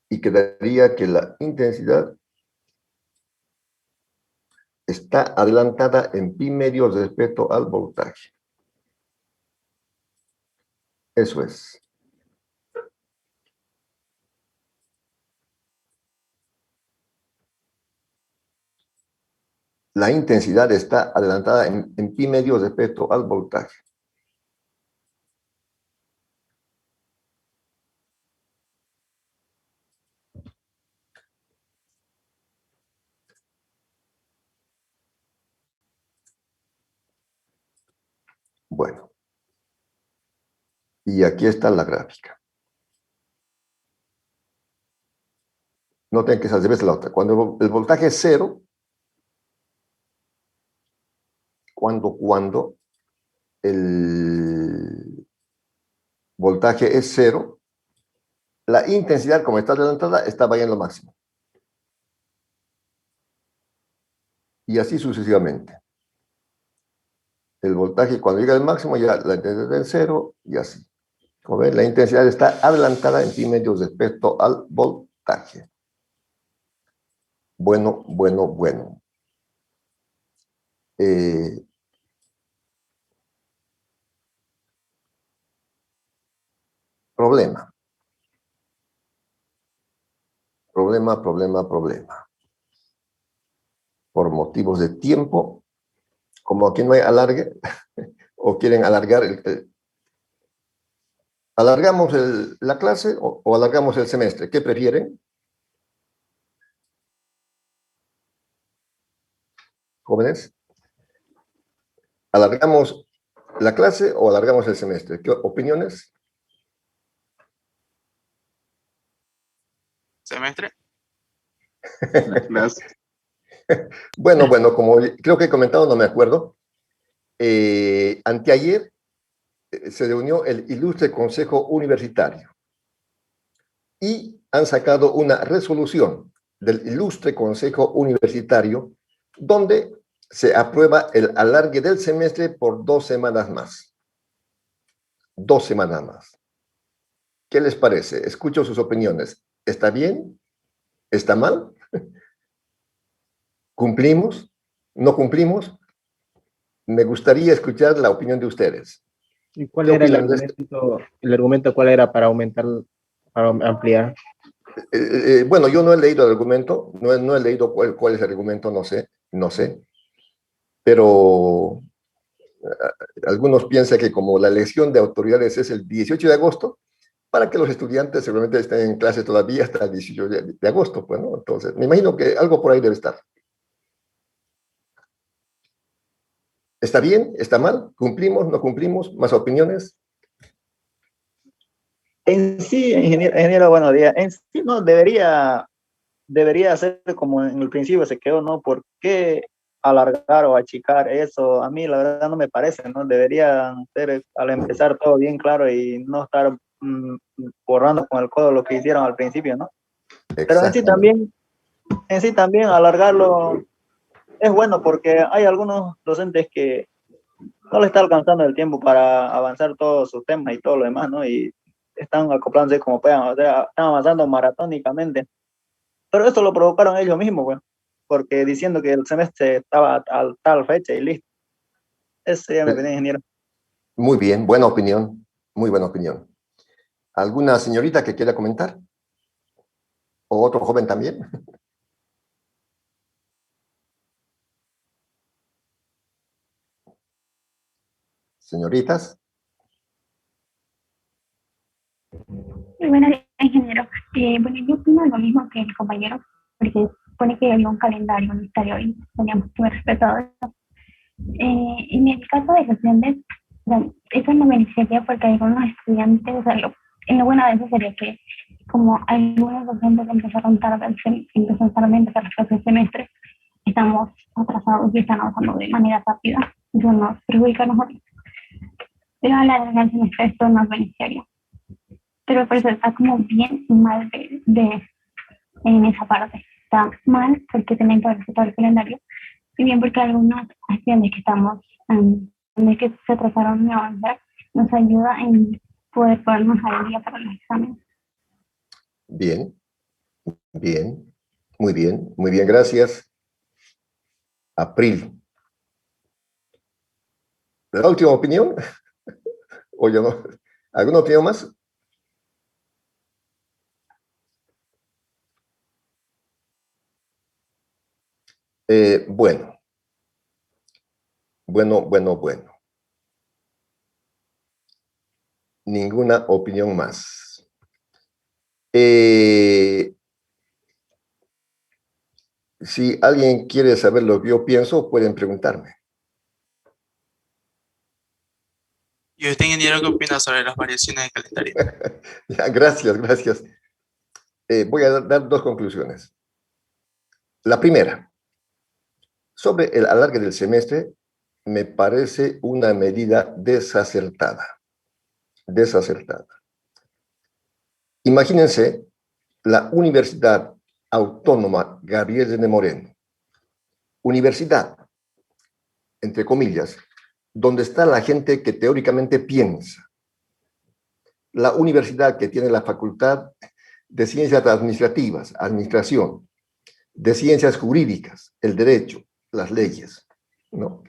Y quedaría que la intensidad está adelantada en pi medios respecto al voltaje. Eso es. La intensidad está adelantada en pi medios respecto al voltaje. Bueno. Y aquí está la gráfica. Noten que es al revés de la otra. Cuando el voltaje es 0, cuando el voltaje es 0, la intensidad, como está adelantada, está variando lo máximo. Y así sucesivamente. El voltaje, cuando llega al máximo, ya la intensidad es 0, y así. Como ven, la intensidad está adelantada en pi medios respecto al voltaje. Bueno. Problema. Por motivos de tiempo, como aquí no hay alargue, o quieren alargar, ¿alargamos la clase o alargamos el semestre? ¿Qué prefieren? Jóvenes, ¿alargamos la clase o alargamos el semestre? ¿Qué opiniones? ¿Semestre? Bueno, como creo que he comentado, no me acuerdo. Anteayer se reunió el Ilustre Consejo Universitario y han sacado una resolución del Ilustre Consejo Universitario donde se aprueba el alargue del semestre por 2 semanas más. 2 semanas más. ¿Qué les parece? Escucho sus opiniones. ¿Está bien? ¿Está mal? ¿Cumplimos? ¿No cumplimos? Me gustaría escuchar la opinión de ustedes. ¿Y cuál era el argumento? ¿El argumento cuál era para aumentar, para ampliar? Bueno, yo no he leído el argumento, no he leído cuál es el argumento, no sé. Pero algunos piensan que como la elección de autoridades es el 18 de agosto, para que los estudiantes seguramente estén en clase todavía hasta el 18 de agosto, pues, ¿no? Entonces, me imagino que algo por ahí debe estar. ¿Está bien? ¿Está mal? ¿Cumplimos? ¿No cumplimos? ¿Más opiniones? En sí, ingeniero, buenos días. En sí, no, debería ser como en el principio se quedó, ¿no? ¿Por qué alargar o achicar eso? A mí, la verdad, no me parece, ¿no? Deberían ser, al empezar, todo bien claro y no estar borrando con el codo lo que hicieron al principio, ¿no? Pero en sí también alargarlo es bueno porque hay algunos docentes que no le está alcanzando el tiempo para avanzar todos sus temas y todo lo demás, ¿no? Y están acoplándose como puedan, o sea, están avanzando maratónicamente. Pero esto lo provocaron ellos mismos, pues, porque diciendo que el semestre estaba a tal fecha y listo. Ese ya me opinión, ingeniero. Muy bien, buena opinión, muy buena opinión. ¿Alguna señorita que quiera comentar? ¿O otro joven también? Señoritas. Bueno, ingeniero, bueno, yo opino lo mismo que el compañero, porque supone que había un calendario unitario y teníamos que haber respetado eso. En el caso de los grandes, eso no beneficiaría porque algunos estudiantes, o sea, lo bueno de eso sería que como algunos docentes empezaron tarde a empezar el próximo semestre, estamos atrasados y están avanzando de manera rápida, eso nos perjudica a nosotros. Pero a la larga el semestre esto nos beneficiaría. Pero por eso está como bien mal en esa parte. Está mal porque tenemos que respetar el calendario y bien porque algunas acciones que estamos, de que se atrasaron en avanzar, nos ayuda en poder ponernos al día para los exámenes. Bien, bien, muy bien, gracias. April. ¿La última opinión? ¿O yo no? ¿Alguna opinión más? Bueno. Ninguna opinión más. Si alguien quiere saber lo que yo pienso, pueden preguntarme. ¿Y usted, ingeniero, qué opina sobre las variaciones de calendario? Gracias. Voy a dar 2 conclusiones. La primera, sobre el alargue del semestre, me parece una medida desacertada. Imagínense la Universidad Autónoma Gabriel de Moreno. Universidad, entre comillas, donde está la gente que teóricamente piensa. La universidad que tiene la facultad de ciencias administrativas, administración, de ciencias jurídicas, el derecho, las leyes, ¿no?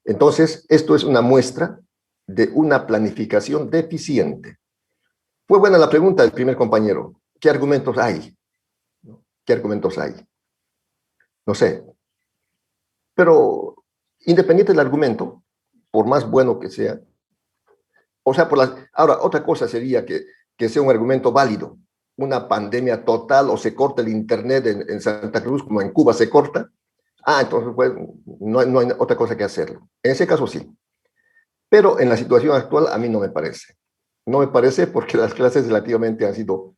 Entonces, esto es una muestra de una planificación deficiente. Fue buena la pregunta del primer compañero. ¿Qué argumentos hay? ¿Qué argumentos hay? No sé. Pero, independiente del argumento, por más bueno que sea, o sea, ahora, otra cosa sería que sea un argumento válido. Una pandemia total o se corta el internet en Santa Cruz, como en Cuba se corta. Entonces pues, no hay otra cosa que hacerlo. En ese caso sí. Pero en la situación actual a mí no me parece. No me parece porque las clases han sido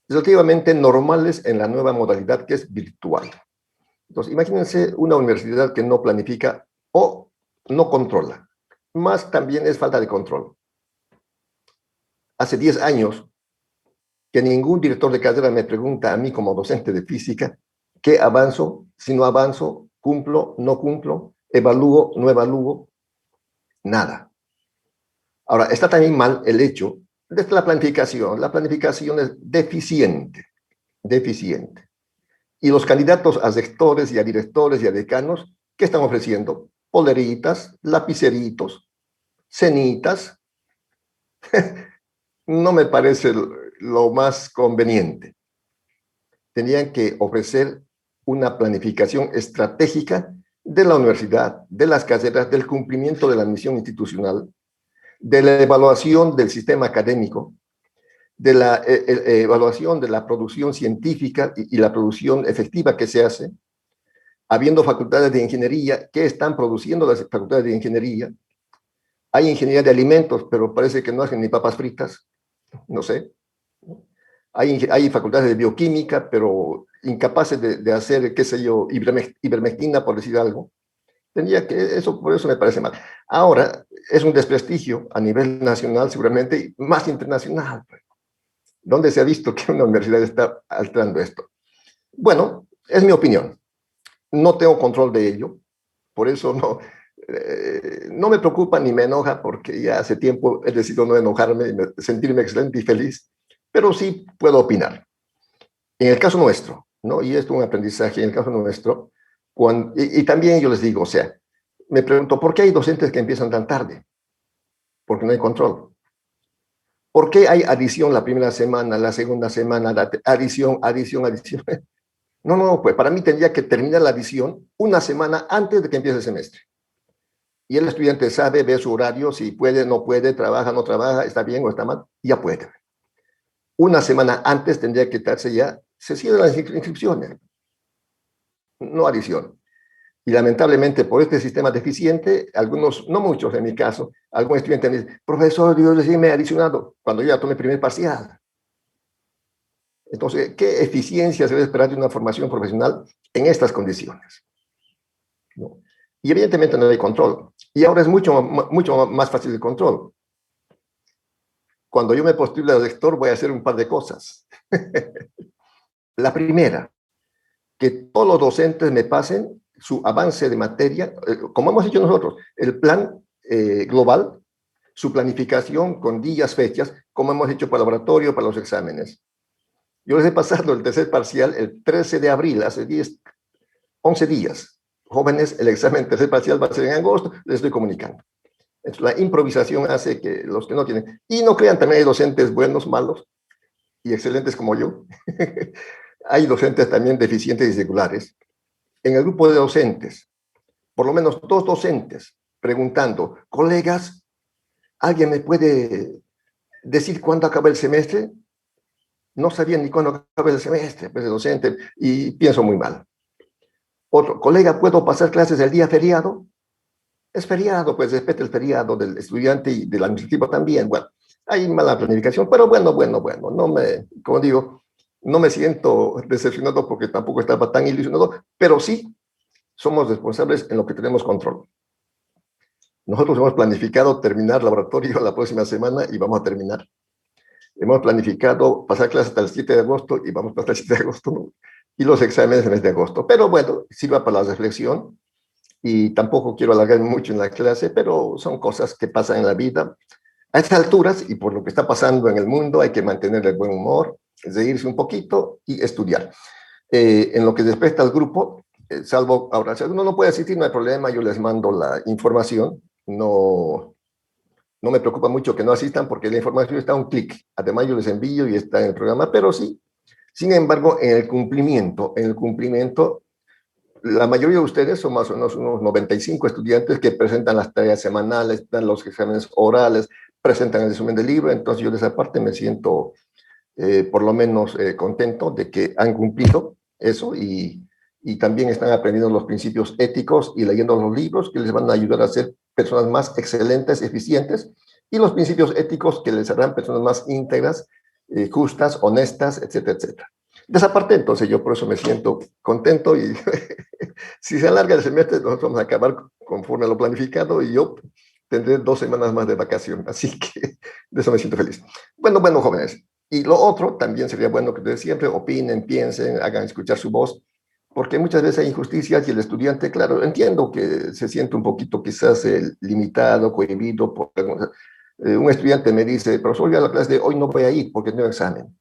relativamente normales en la nueva modalidad que es virtual. Entonces, imagínense una universidad que no planifica o no controla. Más también es falta de control. Hace 10 años que ningún director de carrera me pregunta a mí como docente de física qué avanzo, si no avanzo, cumplo, no cumplo, evalúo, no evalúo, nada. Ahora, está también mal el hecho de la planificación. La planificación es deficiente. Y los candidatos a rectores y a directores y a decanos, ¿qué están ofreciendo? Poleritas, lapiceritos, cenitas. No me parece lo más conveniente. Tenían que ofrecer una planificación estratégica de la universidad, de las carreras, del cumplimiento de la misión institucional, de la evaluación del sistema académico, de la evaluación de la producción científica y la producción efectiva que se hace, habiendo facultades de ingeniería, ¿qué están produciendo las facultades de ingeniería? Hay ingeniería de alimentos, pero parece que no hacen ni papas fritas, no sé. Hay facultades de bioquímica, pero incapaces de hacer, qué sé yo, ivermectina, por decir algo. Por eso me parece mal. Ahora, es un desprestigio a nivel nacional, seguramente, y más internacional. ¿Dónde se ha visto que una universidad está alterando esto? Bueno, es mi opinión. No tengo control de ello, por eso no me preocupa ni me enoja, porque ya hace tiempo he decidido no enojarme y sentirme excelente y feliz, pero sí puedo opinar. En el caso nuestro, ¿no? Y esto es un aprendizaje, en el caso nuestro, y también yo les digo, o sea, me pregunto, ¿por qué hay docentes que empiezan tan tarde? Porque no hay control. ¿Por qué hay adición la primera semana, la segunda semana, adición? No, pues para mí tendría que terminar la adición una semana antes de que empiece el semestre. Y el estudiante sabe, ve su horario, si puede, no puede, trabaja, no trabaja, está bien o está mal, ya puede. Una semana antes tendría que darse ya, se cierran las inscripciones, no adición. Y lamentablemente por este sistema deficiente, algunos, no muchos en mi caso, algunos estudiantes me dicen, profesor, yo recién me he adicionado, cuando yo ya tomé primer parcial. Entonces, ¿qué eficiencia se debe esperar de una formación profesional en estas condiciones? ¿No? Y evidentemente no hay control. Y ahora es mucho más fácil el control. Cuando yo me postule al rector voy a hacer un par de cosas. La primera, que todos los docentes me pasen su avance de materia, como hemos hecho nosotros, el plan global, su planificación con días, fechas, como hemos hecho para el laboratorio, para los exámenes. Yo les he pasado el tercer parcial el 13 de abril, hace 11 días. Jóvenes, el examen tercer parcial va a ser en agosto, les estoy comunicando. Entonces, la improvisación hace que los que no tienen, y no crean, también hay docentes buenos, malos y excelentes como yo. Hay docentes también deficientes y irregulares. En el grupo de docentes, por lo menos 2 docentes preguntando, colegas, ¿alguien me puede decir cuándo acaba el semestre? No sabían ni cuándo acaba el semestre, pues el docente, y pienso muy mal. Otro, colega, ¿puedo pasar clases el día feriado? Es feriado, pues respete el feriado del estudiante y del administrativo también. Bueno, hay mala planificación, pero bueno, como digo, no me siento decepcionado porque tampoco estaba tan ilusionado, pero sí somos responsables en lo que tenemos control. Nosotros hemos planificado terminar laboratorio la próxima semana y vamos a terminar. Hemos planificado pasar clases hasta el 7 de agosto y vamos a pasar el 7 de agosto, ¿no? Y los exámenes en el mes de agosto. Pero bueno, sirva para la reflexión y tampoco quiero alargarme mucho en la clase, pero son cosas que pasan en la vida. A estas alturas y por lo que está pasando en el mundo hay que mantener el buen humor, reírse un poquito y estudiar. En lo que respecta al grupo, salvo ahora, si alguno no puede asistir, no hay problema, yo les mando la información. No me preocupa mucho que no asistan porque la información está a un clic. Además, yo les envío y está en el programa, pero sí. Sin embargo, en el cumplimiento, la mayoría de ustedes son más o menos unos 95 estudiantes que presentan las tareas semanales, dan los exámenes orales, presentan el resumen del libro. Entonces, yo de esa parte me siento por lo menos contento de que han cumplido eso y y también están aprendiendo los principios éticos y leyendo los libros que les van a ayudar a ser personas más excelentes, eficientes, y los principios éticos que les harán personas más íntegras, justas, honestas, etcétera, etcétera. De esa parte, entonces, yo por eso me siento contento y si se alarga el semestre, nosotros vamos a acabar conforme a lo planificado y yo tendré 2 semanas más de vacación, así que de eso me siento feliz. Bueno, jóvenes, y lo otro también sería bueno que ustedes siempre opinen, piensen, hagan escuchar su voz, porque muchas veces hay injusticias y el estudiante, claro, entiendo que se siente un poquito quizás limitado, cohibido. Un estudiante me dice, profesor, yo a la clase de hoy no voy a ir porque tengo examen.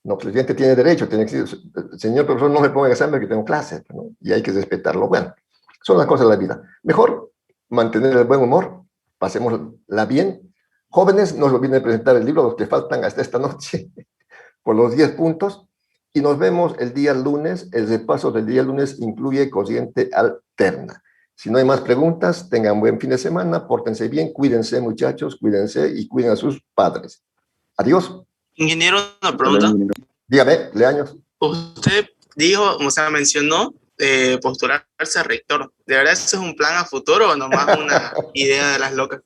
No, pues el estudiante tiene derecho, tiene que decir, señor profesor, no me ponga examen porque tengo clase, ¿no? Y hay que respetarlo. Bueno, son las cosas de la vida. Mejor mantener el buen humor, pasémosla bien. Jóvenes, nos lo vienen a presentar el libro, los que faltan hasta esta noche, por los 10 puntos, y nos vemos el día lunes. El repaso del día lunes incluye cociente alterna. Si no hay más preguntas, tengan buen fin de semana, pórtense bien, cuídense muchachos, cuídense y cuiden a sus padres. Adiós. Ingeniero, una pregunta. Dígame, Leaños. Usted dijo, o sea, mencionó postularse a rector. ¿De verdad eso es un plan a futuro o nomás una idea de las locas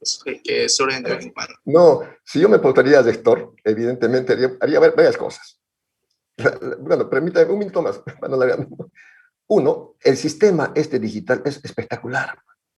que surgen de vez en cuando? No, si yo me postularía a rector, evidentemente haría varias cosas. Bueno, permítame un minuto más. Uno, el sistema digital es espectacular.